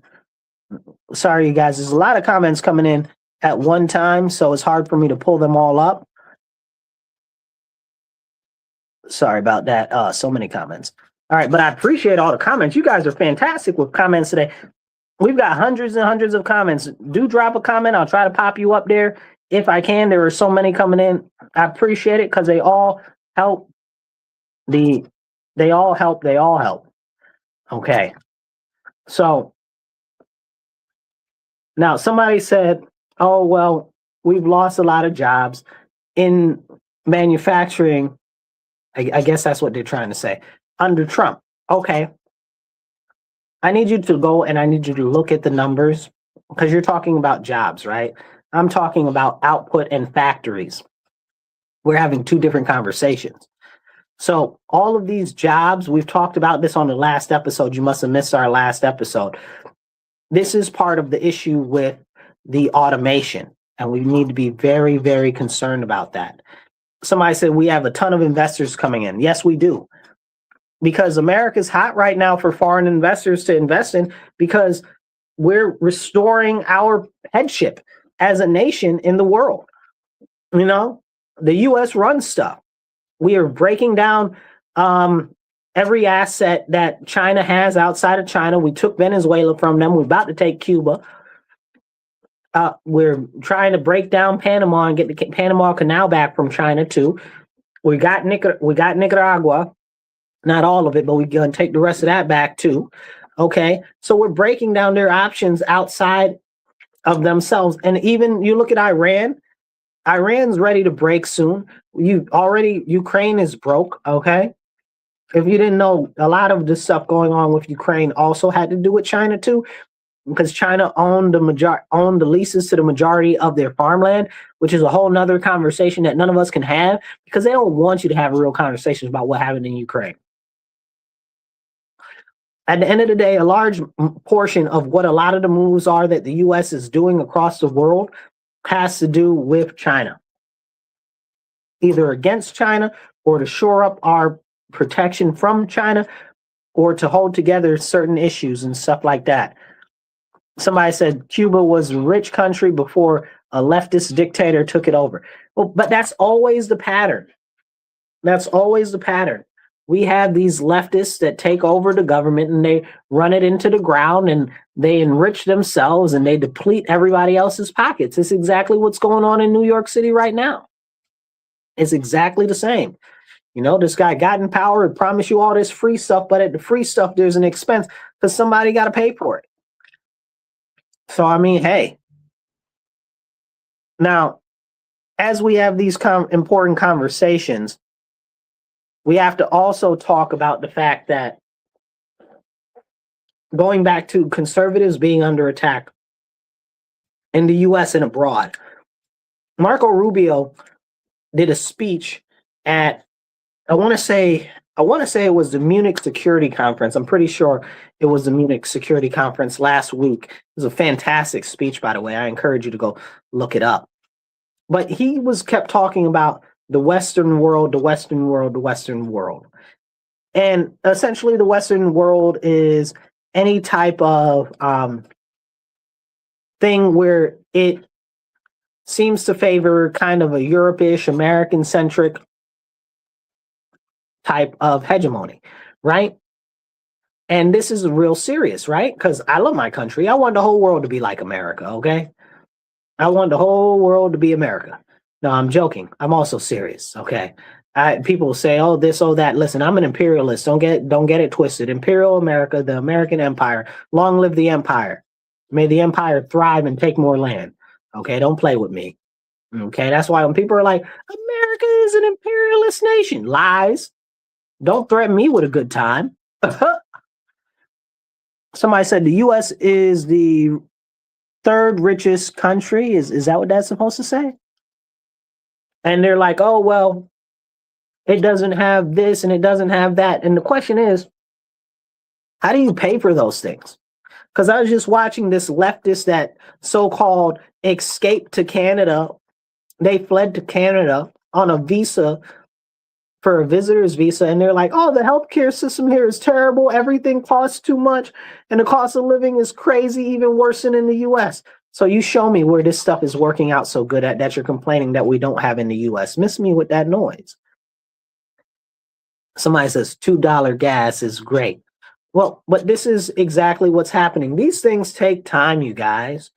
Sorry, you guys. There's a lot of comments coming in at one time, so it's hard for me to pull them all up. Sorry about that. So many comments. All right, but I appreciate all the comments. You guys are fantastic with comments today. We've got hundreds and hundreds of comments. Do drop a comment. I'll try to pop you up there if I can. There are so many coming in. I appreciate it because they all help. They all help. Okay. So now somebody said, oh, well, we've lost a lot of jobs in manufacturing. I guess that's what they're trying to say under Trump. Okay. I need you to go and I need you to look at the numbers because you're talking about jobs, right? I'm talking about output and factories. We're having two different conversations. So all of these jobs, we've talked about this on the last episode. You must have missed our last episode. This is part of the issue with the automation, and we need to be very, very concerned about that. Somebody said we have a ton of investors coming in. Yes, we do. Because America's hot right now for foreign investors to invest in because we're restoring our headship as a nation in the world. You know, the U.S. runs stuff. We are breaking down every asset that China has outside of China. We took Venezuela from them. We're about to take Cuba. We're trying to break down Panama and get the Panama Canal back from China too. We got Nicaragua. Not all of it, but we're going to take the rest of that back too. Okay. So we're breaking down their options outside of themselves. And even you look at Iran, Iran's ready to break soon. Ukraine is broke. Okay. If you didn't know, a lot of the stuff going on with Ukraine also had to do with China too, because China owned the leases to the majority of their farmland, which is a whole nother conversation that none of us can have because they don't want you to have real conversations about what happened in Ukraine. At the end of the day, a large portion of what a lot of the moves are that the U.S. is doing across the world has to do with China, either against China or to shore up our protection from China or to hold together certain issues and stuff like that. Somebody said Cuba was a rich country before a leftist dictator took it over. Well, but that's always the pattern. That's always the pattern. We have these leftists that take over the government and they run it into the ground and they enrich themselves and they deplete everybody else's pockets. It's exactly what's going on in New York City right now. It's exactly the same. You know, this guy got in power and promised you all this free stuff, but at the free stuff, there's an expense because somebody got to pay for it. So, I mean, hey. Now, as we have these important conversations, we have to also talk about the fact that going back to conservatives being under attack in the U.S. and abroad, Marco Rubio did a speech at, I want to say it was the Munich Security Conference. I'm pretty sure it was the Munich Security Conference last week. It was a fantastic speech, by the way. I encourage you to go look it up. But he kept talking about the Western world, the Western world, the Western world. And essentially, the Western world is any type of thing where it seems to favor kind of a Europe-ish, American-centric type of hegemony, right? And this is real serious, right? Because I love my country. I want the whole world to be like America, okay? I want the whole world to be America. No, I'm joking. I'm also serious, okay? People say, oh, this, oh, that. Listen, I'm an imperialist. Don't get it twisted. Imperial America, the American empire. Long live the empire. May the empire thrive and take more land. Okay, don't play with me. Okay, that's why when people are like, America is an imperialist nation, lies. Don't threaten me with a good time. Somebody said the U.S. is the third richest country. Is that what that's supposed to say? And they're like, oh, well, it doesn't have this and it doesn't have that. And the question is, how do you pay for those things? Because I was just watching this leftist that so-called escaped to Canada. They fled to Canada on a visa for a visitor's visa. And they're like, oh, the healthcare system here is terrible. Everything costs too much. And the cost of living is crazy, even worse than in the U.S. So you show me where this stuff is working out so good at that you're complaining that we don't have in the U.S. Miss me with that noise. Somebody says $2 gas is great. Well, but this is exactly what's happening. These things take time, you guys.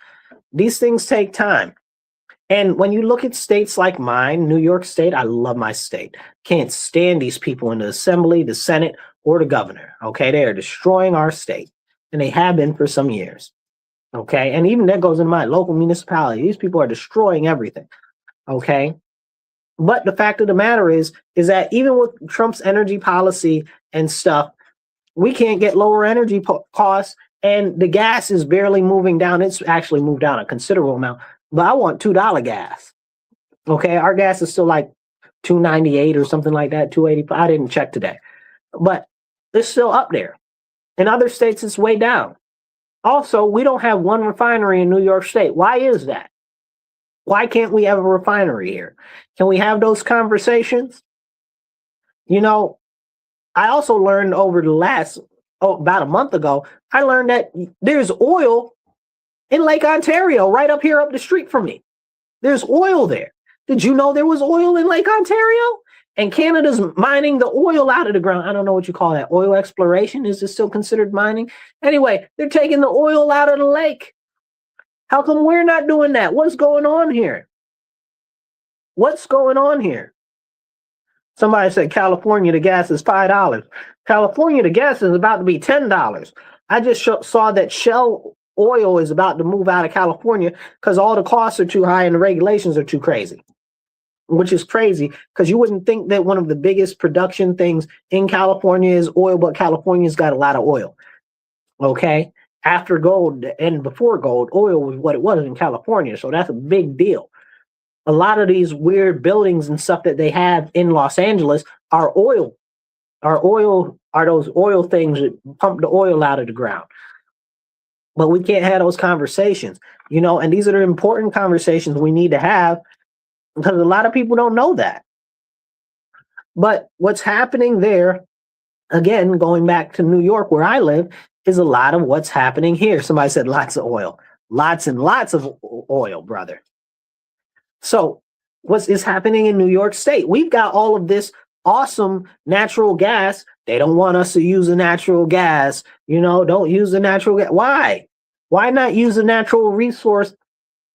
These things take time. And when you look at states like mine, New York State, I love my state. Can't stand these people in the assembly, the Senate, or the governor. Okay, they are destroying our state. And they have been for some years. Okay, and even that goes into my local municipality. These people are destroying everything. Okay. But the fact of the matter is that even with Trump's energy policy and stuff, we can't get lower energy costs, and the gas is barely moving down. It's actually moved down a considerable amount, but I want $2 gas. Okay, our gas is still like $2.98 or something like that, $2.85. I didn't check today, but it's still up there. In other states, it's way down. Also, we don't have one refinery in New York State. Why is that? Why can't we have a refinery here? Can we have those conversations? You know, I also learned over the last, about a month ago, I learned that there's oil in Lake Ontario, right up here up the street from me. There's oil there. Did you know there was oil in Lake Ontario? And Canada's mining the oil out of the ground. I don't know what you call that. Oil exploration? Is it still considered mining? Anyway, they're taking the oil out of the lake. How come we're not doing that? What's going on here? What's going on here? Somebody said California, the gas is $5. California, the gas is about to be $10. I just saw that Shell oil is about to move out of California because all the costs are too high and the regulations are too crazy. Which is crazy because you wouldn't think that one of the biggest production things in California is oil, but California's got a lot of oil. Okay? After gold and before gold, oil was what it was in California. So that's a big deal. A lot of these weird buildings and stuff that they have in Los Angeles are oil. Are those oil things that pump the oil out of the ground. But we can't have those conversations, you know, and these are the important conversations we need to have because a lot of people don't know that. But what's happening there, again, going back to New York where I live, is a lot of what's happening here. Somebody said lots of oil. Lots and lots of oil, brother. So what is happening in New York State? We've got all of this awesome natural gas. They don't want us to use the natural gas. You know, don't use the natural gas. Why? Why not use a natural resource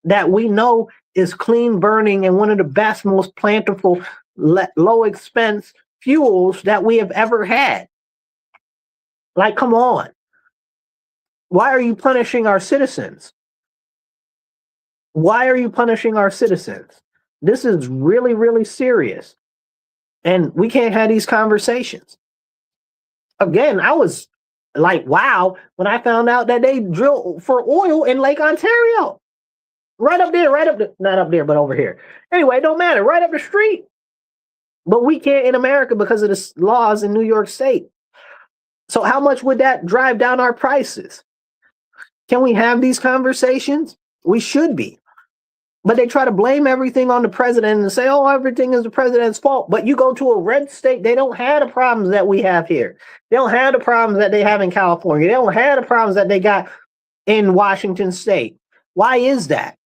that we know is clean burning and one of the best, most plentiful, low expense fuels that we have ever had? Like, come on. Why are you punishing our citizens? Why are you punishing our citizens? This is really, really serious. And we can't have these conversations. Again, I was like, wow, when I found out that they drill for oil in Lake Ontario. Right up there, not up there, but over here. Anyway, it don't matter, right up the street. But we can't in America because of the laws in New York State. So how much would that drive down our prices? Can we have these conversations? We should be. But they try to blame everything on the president and say, oh, everything is the president's fault. But you go to a red state, they don't have the problems that we have here. They don't have the problems that they have in California. They don't have the problems that they got in Washington state. Why is that?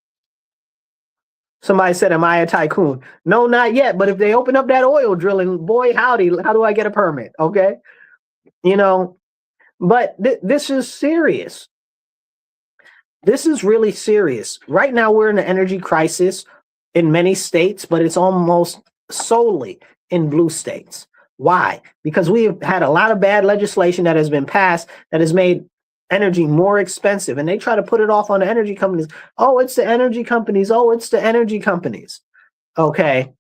Somebody said, am I a tycoon? No, not yet. But if they open up that oil drilling, boy, howdy, how do I get a permit? Okay. But this is serious. This is really serious. Right now, we're in an energy crisis in many states, but it's almost solely in blue states. Why? Because we've had a lot of bad legislation that has been passed that has made energy more expensive, and they try to put it off on the energy companies. Oh, it's the energy companies. Oh, it's the energy companies. Okay.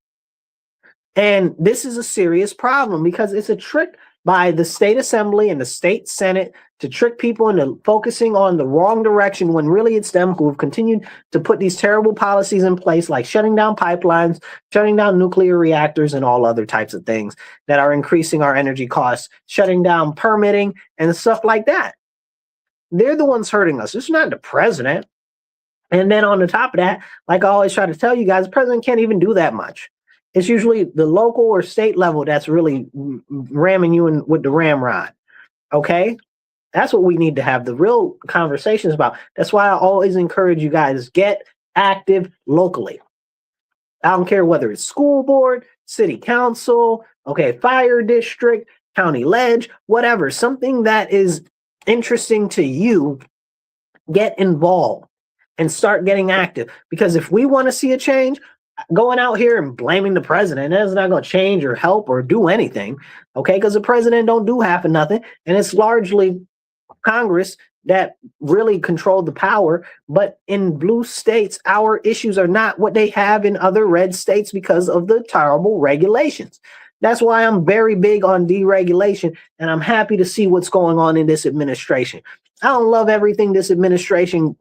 And this is a serious problem because it's a trick by the state assembly and the state senate to trick people into focusing on the wrong direction when really it's them who have continued to put these terrible policies in place, like shutting down pipelines, shutting down nuclear reactors, and all other types of things that are increasing our energy costs, shutting down permitting and stuff like that. They're the ones hurting us. It's not the president. And then on the top of that, like I always try to tell you guys, the president can't even do that much. It's usually the local or state level that's really ramming you in with the ramrod. Okay? That's what we need to have the real conversations about. That's why I always encourage you guys, get active locally. I don't care whether it's school board, city council, okay, fire district, county ledge, whatever, something that is interesting to you, get involved and start getting active. Because if we want to see a change, going out here and blaming the president is not going to change or help or do anything, okay? Because the president don't do half of nothing, and it's largely Congress that really controlled the power. But in blue states, our issues are not what they have in other red states because of the terrible regulations. That's why I'm very big on deregulation, and I'm happy to see what's going on in this administration. I don't love everything this administration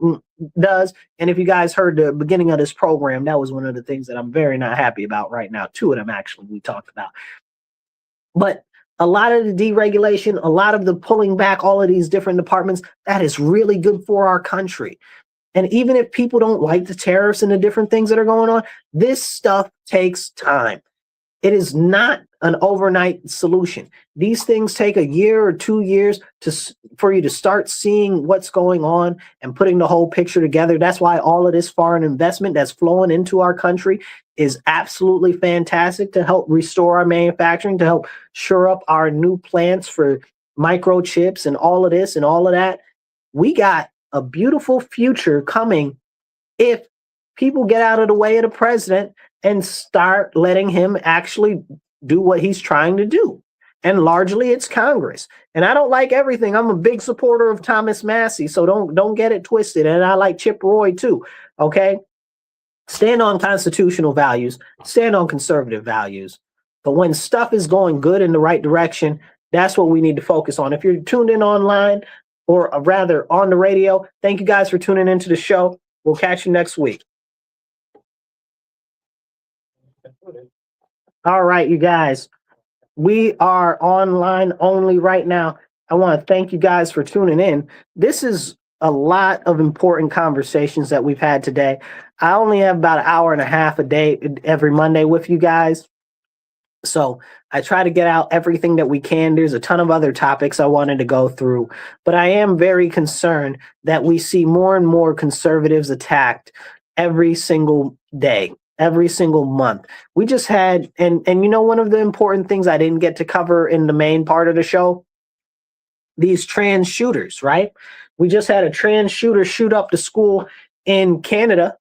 does. And if you guys heard the beginning of this program, that was one of the things that I'm very not happy about right now. Two of them, actually, we talked about. But a lot of the deregulation, a lot of the pulling back all of these different departments, that is really good for our country. And even if people don't like the tariffs and the different things that are going on, this stuff takes time. It is not an overnight solution. These things take a year or 2 years for you to start seeing what's going on and putting the whole picture together. That's why all of this foreign investment that's flowing into our country is absolutely fantastic to help restore our manufacturing, to help shore up our new plants for microchips and all of this and all of that. We got a beautiful future coming if people get out of the way of the president and start letting him actually do what he's trying to do. And largely it's Congress. And I don't like everything. I'm a big supporter of Thomas Massey, so don't get it twisted. And I like Chip Roy too, okay? Stand on constitutional values, stand on conservative values. But when stuff is going good in the right direction, that's what we need to focus on. If you're tuned in online, or rather on the radio, thank you guys for tuning into the show. We'll catch you next week. All right, you guys, we are online only right now. I want to thank you guys for tuning in. This is a lot of important conversations that we've had today. I only have about an hour and a half a day every Monday with you guys. So I try to get out everything that we can. There's a ton of other topics I wanted to go through, but I am very concerned that we see more and more conservatives attacked every single day, every single month. We just had, and you know, one of the important things I didn't get to cover in the main part of the show, these trans shooters, right? We just had a trans shooter shoot up the school in Canada.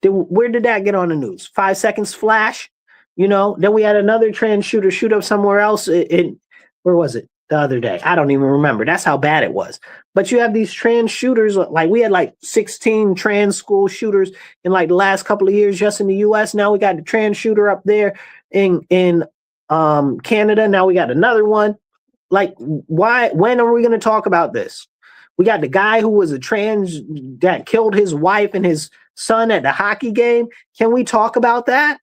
Where did that get on the news? 5 seconds flash, you know? Then we had another trans shooter shoot up somewhere else in where was it the other day? I don't even remember. That's how bad it was. But you have these trans shooters, like we had like 16 trans school shooters in like the last couple of years just in the US. Now we got the trans shooter up there in Canada. Now we got another one. Like, why? When are we going to talk about this? We got the guy who was a trans that killed his wife and his son at the hockey game. Can we talk about that?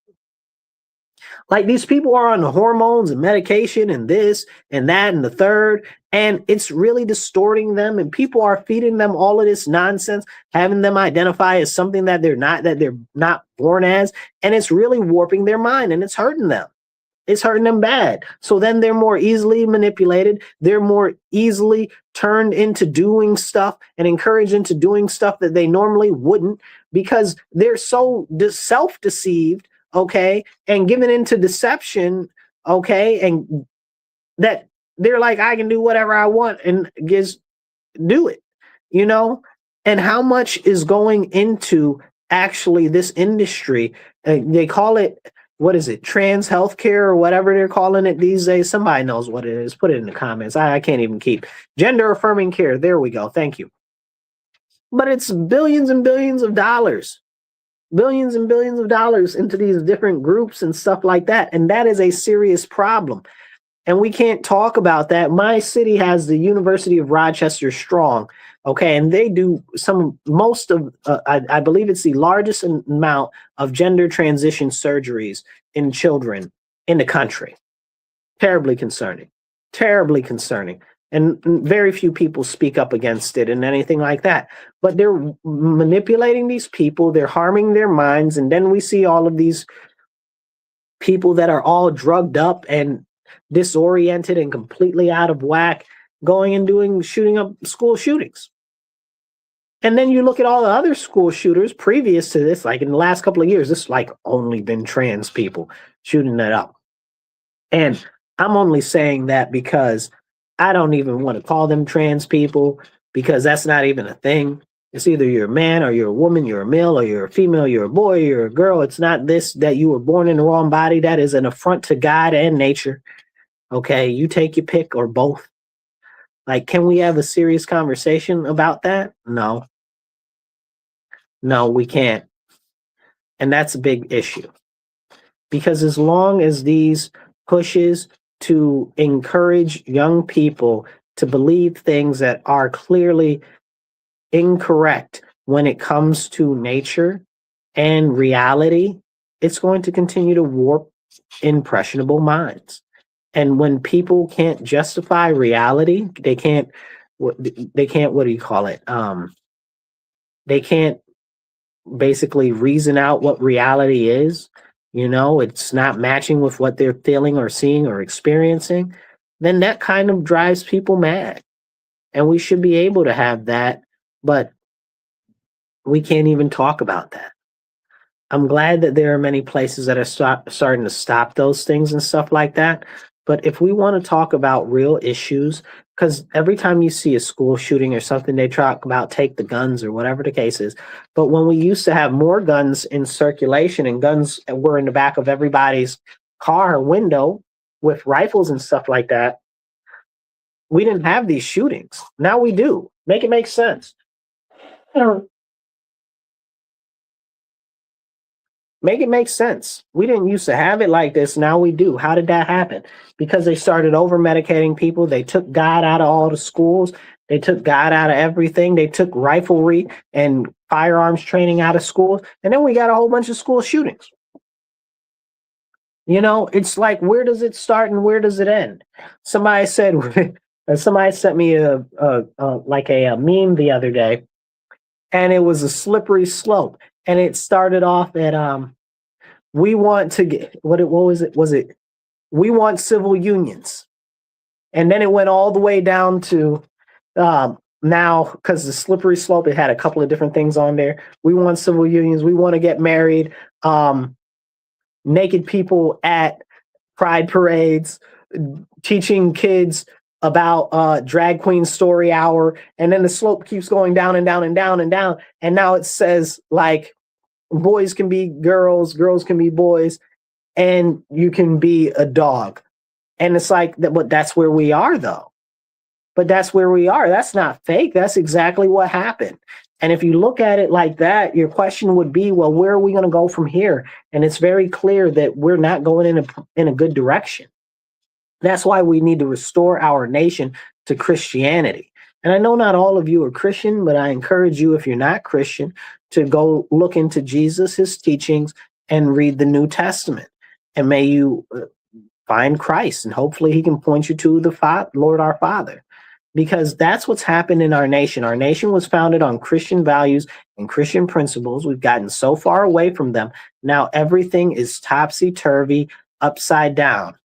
Like, these people are on the hormones and medication and this and that and the third, And it's really distorting them, and people are feeding them all of this nonsense, having them identify as something that they're not born as, and it's really warping their mind, and it's hurting them. It's hurting them bad. So then they're more easily manipulated. They're more easily turned into doing stuff and encouraged into doing stuff that they normally wouldn't, because they're so self-deceived, okay, and given into deception, okay, and that they're like, I can do whatever I want and just do it, you know? And how much is going into actually this industry? They call it, what is it, trans healthcare or whatever they're calling it these days. Somebody knows what it is. Put it in the comments. I can't even keep. Gender affirming care. There we go. Thank you. But it's billions and billions of dollars. Billions and billions of dollars into these different groups and stuff like that. And that is a serious problem. And we can't talk about that. My city has the University of Rochester Strong, okay, and they do most of, I believe it's the largest amount of gender transition surgeries in children in the country. Terribly concerning, terribly concerning. And very few people speak up against it and anything like that. But they're manipulating these people, they're harming their minds, and then we see all of these people that are all drugged up and disoriented and completely out of whack, going and shooting up school shootings. And then you look at all the other school shooters previous to this, like in the last couple of years, this like only been trans people shooting that up. And I'm only saying that because I don't even want to call them trans people, because that's not even a thing. It's either you're a man or you're a woman, you're a male or you're a female, you're a boy, you're a girl. It's not this that you were born in the wrong body. That is an affront to God and nature. Okay, you take your pick or both. Like, can we have a serious conversation about that? No. No, we can't. And that's a big issue. Because as long as these pushes to encourage young people to believe things that are clearly incorrect when it comes to nature and reality, it's going to continue to warp impressionable minds. And when people can't justify reality, they can't, what do you call it? They can't basically reason out what reality is. You know, it's not matching with what they're feeling or seeing or experiencing. Then that kind of drives people mad. And we should be able to have that, but we can't even talk about that. I'm glad that there are many places that are starting to stop those things and stuff like that. But if we want to talk about real issues, because every time you see a school shooting or something, they talk about take the guns or whatever the case is. But when we used to have more guns in circulation and guns were in the back of everybody's car window with rifles and stuff like that, we didn't have these shootings. Now we do. Make it make sense. Make it make sense. We didn't used to have it like this. Now we do. How did that happen? Because they started over medicating people. They took God out of all the schools. They took God out of everything. They took riflery and firearms training out of schools. And then we got a whole bunch of school shootings. You know, it's like, where does it start and where does it end? Somebody said, somebody sent me a meme the other day, and it was a slippery slope. And it started off at we want to get what was it? Was it we want civil unions? And then it went all the way down to now, because the slippery slope, it had a couple of different things on there. We want civil unions, we want to get married, naked people at pride parades, teaching kids about drag queen story hour, and then the slope keeps going down and down and down and down. And now it says like boys can be girls, girls can be boys, and you can be a dog. And it's like that, but that's where we are though. But that's where we are. That's not fake. That's exactly what happened. And if you look at it like that, your question would be, well, where are we going to go from here? And it's very clear that we're not going in a good direction. That's why we need to restore our nation to Christianity. And I know not all of you are Christian, but I encourage you, if you're not Christian, to go look into Jesus, his teachings, and read the New Testament. And may you find Christ, and hopefully he can point you to the Lord our Father. because that's what's happened in our nation. Our nation was founded on Christian values and Christian principles. We've gotten so far away from them. Now everything is topsy-turvy, upside down.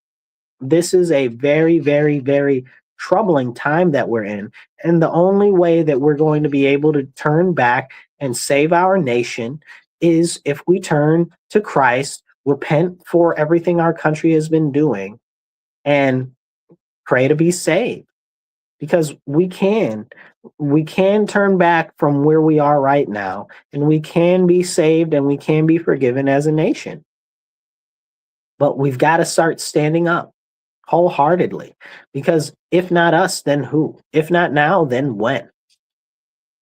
This is a very, very, very troubling time that we're in. And the only way that we're going to be able to turn back and save our nation is if we turn to Christ, repent for everything our country has been doing, and pray to be saved. Because we can turn back from where we are right now, and we can be saved and we can be forgiven as a nation. But we've got to start standing up wholeheartedly, because if not us, then who? If not now, then when?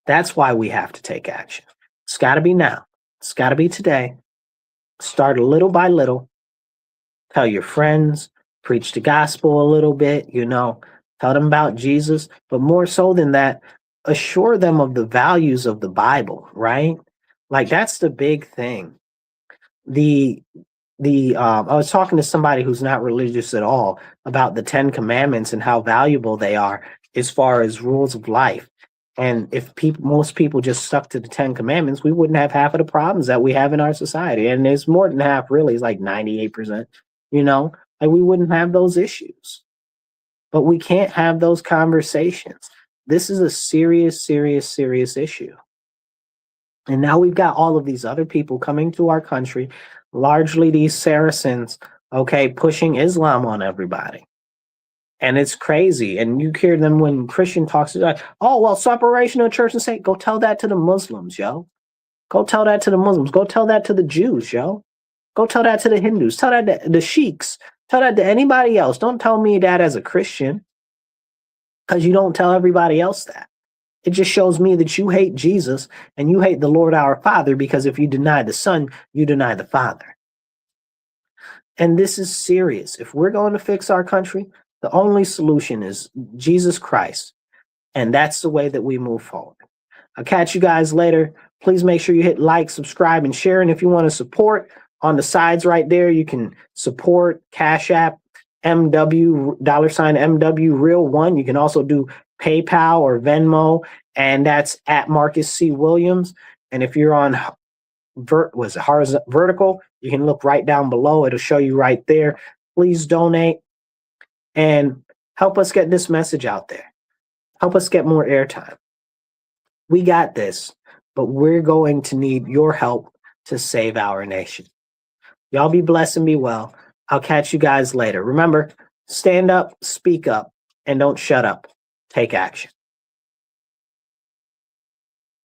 That's why we have to take action. It's got to be now. It's got to be today. Start little by little. Tell your friends, preach the gospel a little bit, tell them about Jesus, but more so than that, assure them of the values of the Bible, right? Like, that's the big thing. I was talking to somebody who's not religious at all about the 10 Commandments and how valuable they are as far as rules of life. And if most people just stuck to the 10 Commandments, we wouldn't have half of the problems that we have in our society. And it's more than half, really. It's like 98%, like we wouldn't have those issues. But we can't have those conversations. This is a serious, serious, serious issue. And now we've got all of these other people coming to our country, largely these Saracens, pushing Islam on everybody. And it's crazy. And you hear them when Christian talks, like, oh, well, separation of church and state. Go tell that to the Muslims, yo. Go tell that to the Muslims. Go tell that to the Jews, yo. Go tell that to the Hindus. Tell that to the Sheiks. Tell that to anybody else. Don't tell me that as a Christian, because you don't tell everybody else that. It just shows me that you hate Jesus and you hate the Lord our Father, because if you deny the Son, you deny the Father. And this is serious. If we're going to fix our country, the only solution is Jesus Christ. And that's the way that we move forward. I'll catch you guys later. Please make sure you hit like, subscribe, and share. And if you want to support, on the sides right there, you can support Cash App, MW, $MW Real One. You can also do PayPal or Venmo, and that's at Marcus C. Williams. And if you're on vertical, you can look right down below. It'll show you right there. Please donate and help us get this message out there. Help us get more airtime. We got this, but we're going to need your help to save our nation. Y'all be blessed and be well. I'll catch you guys later. Remember, stand up, speak up, and don't shut up. Take action.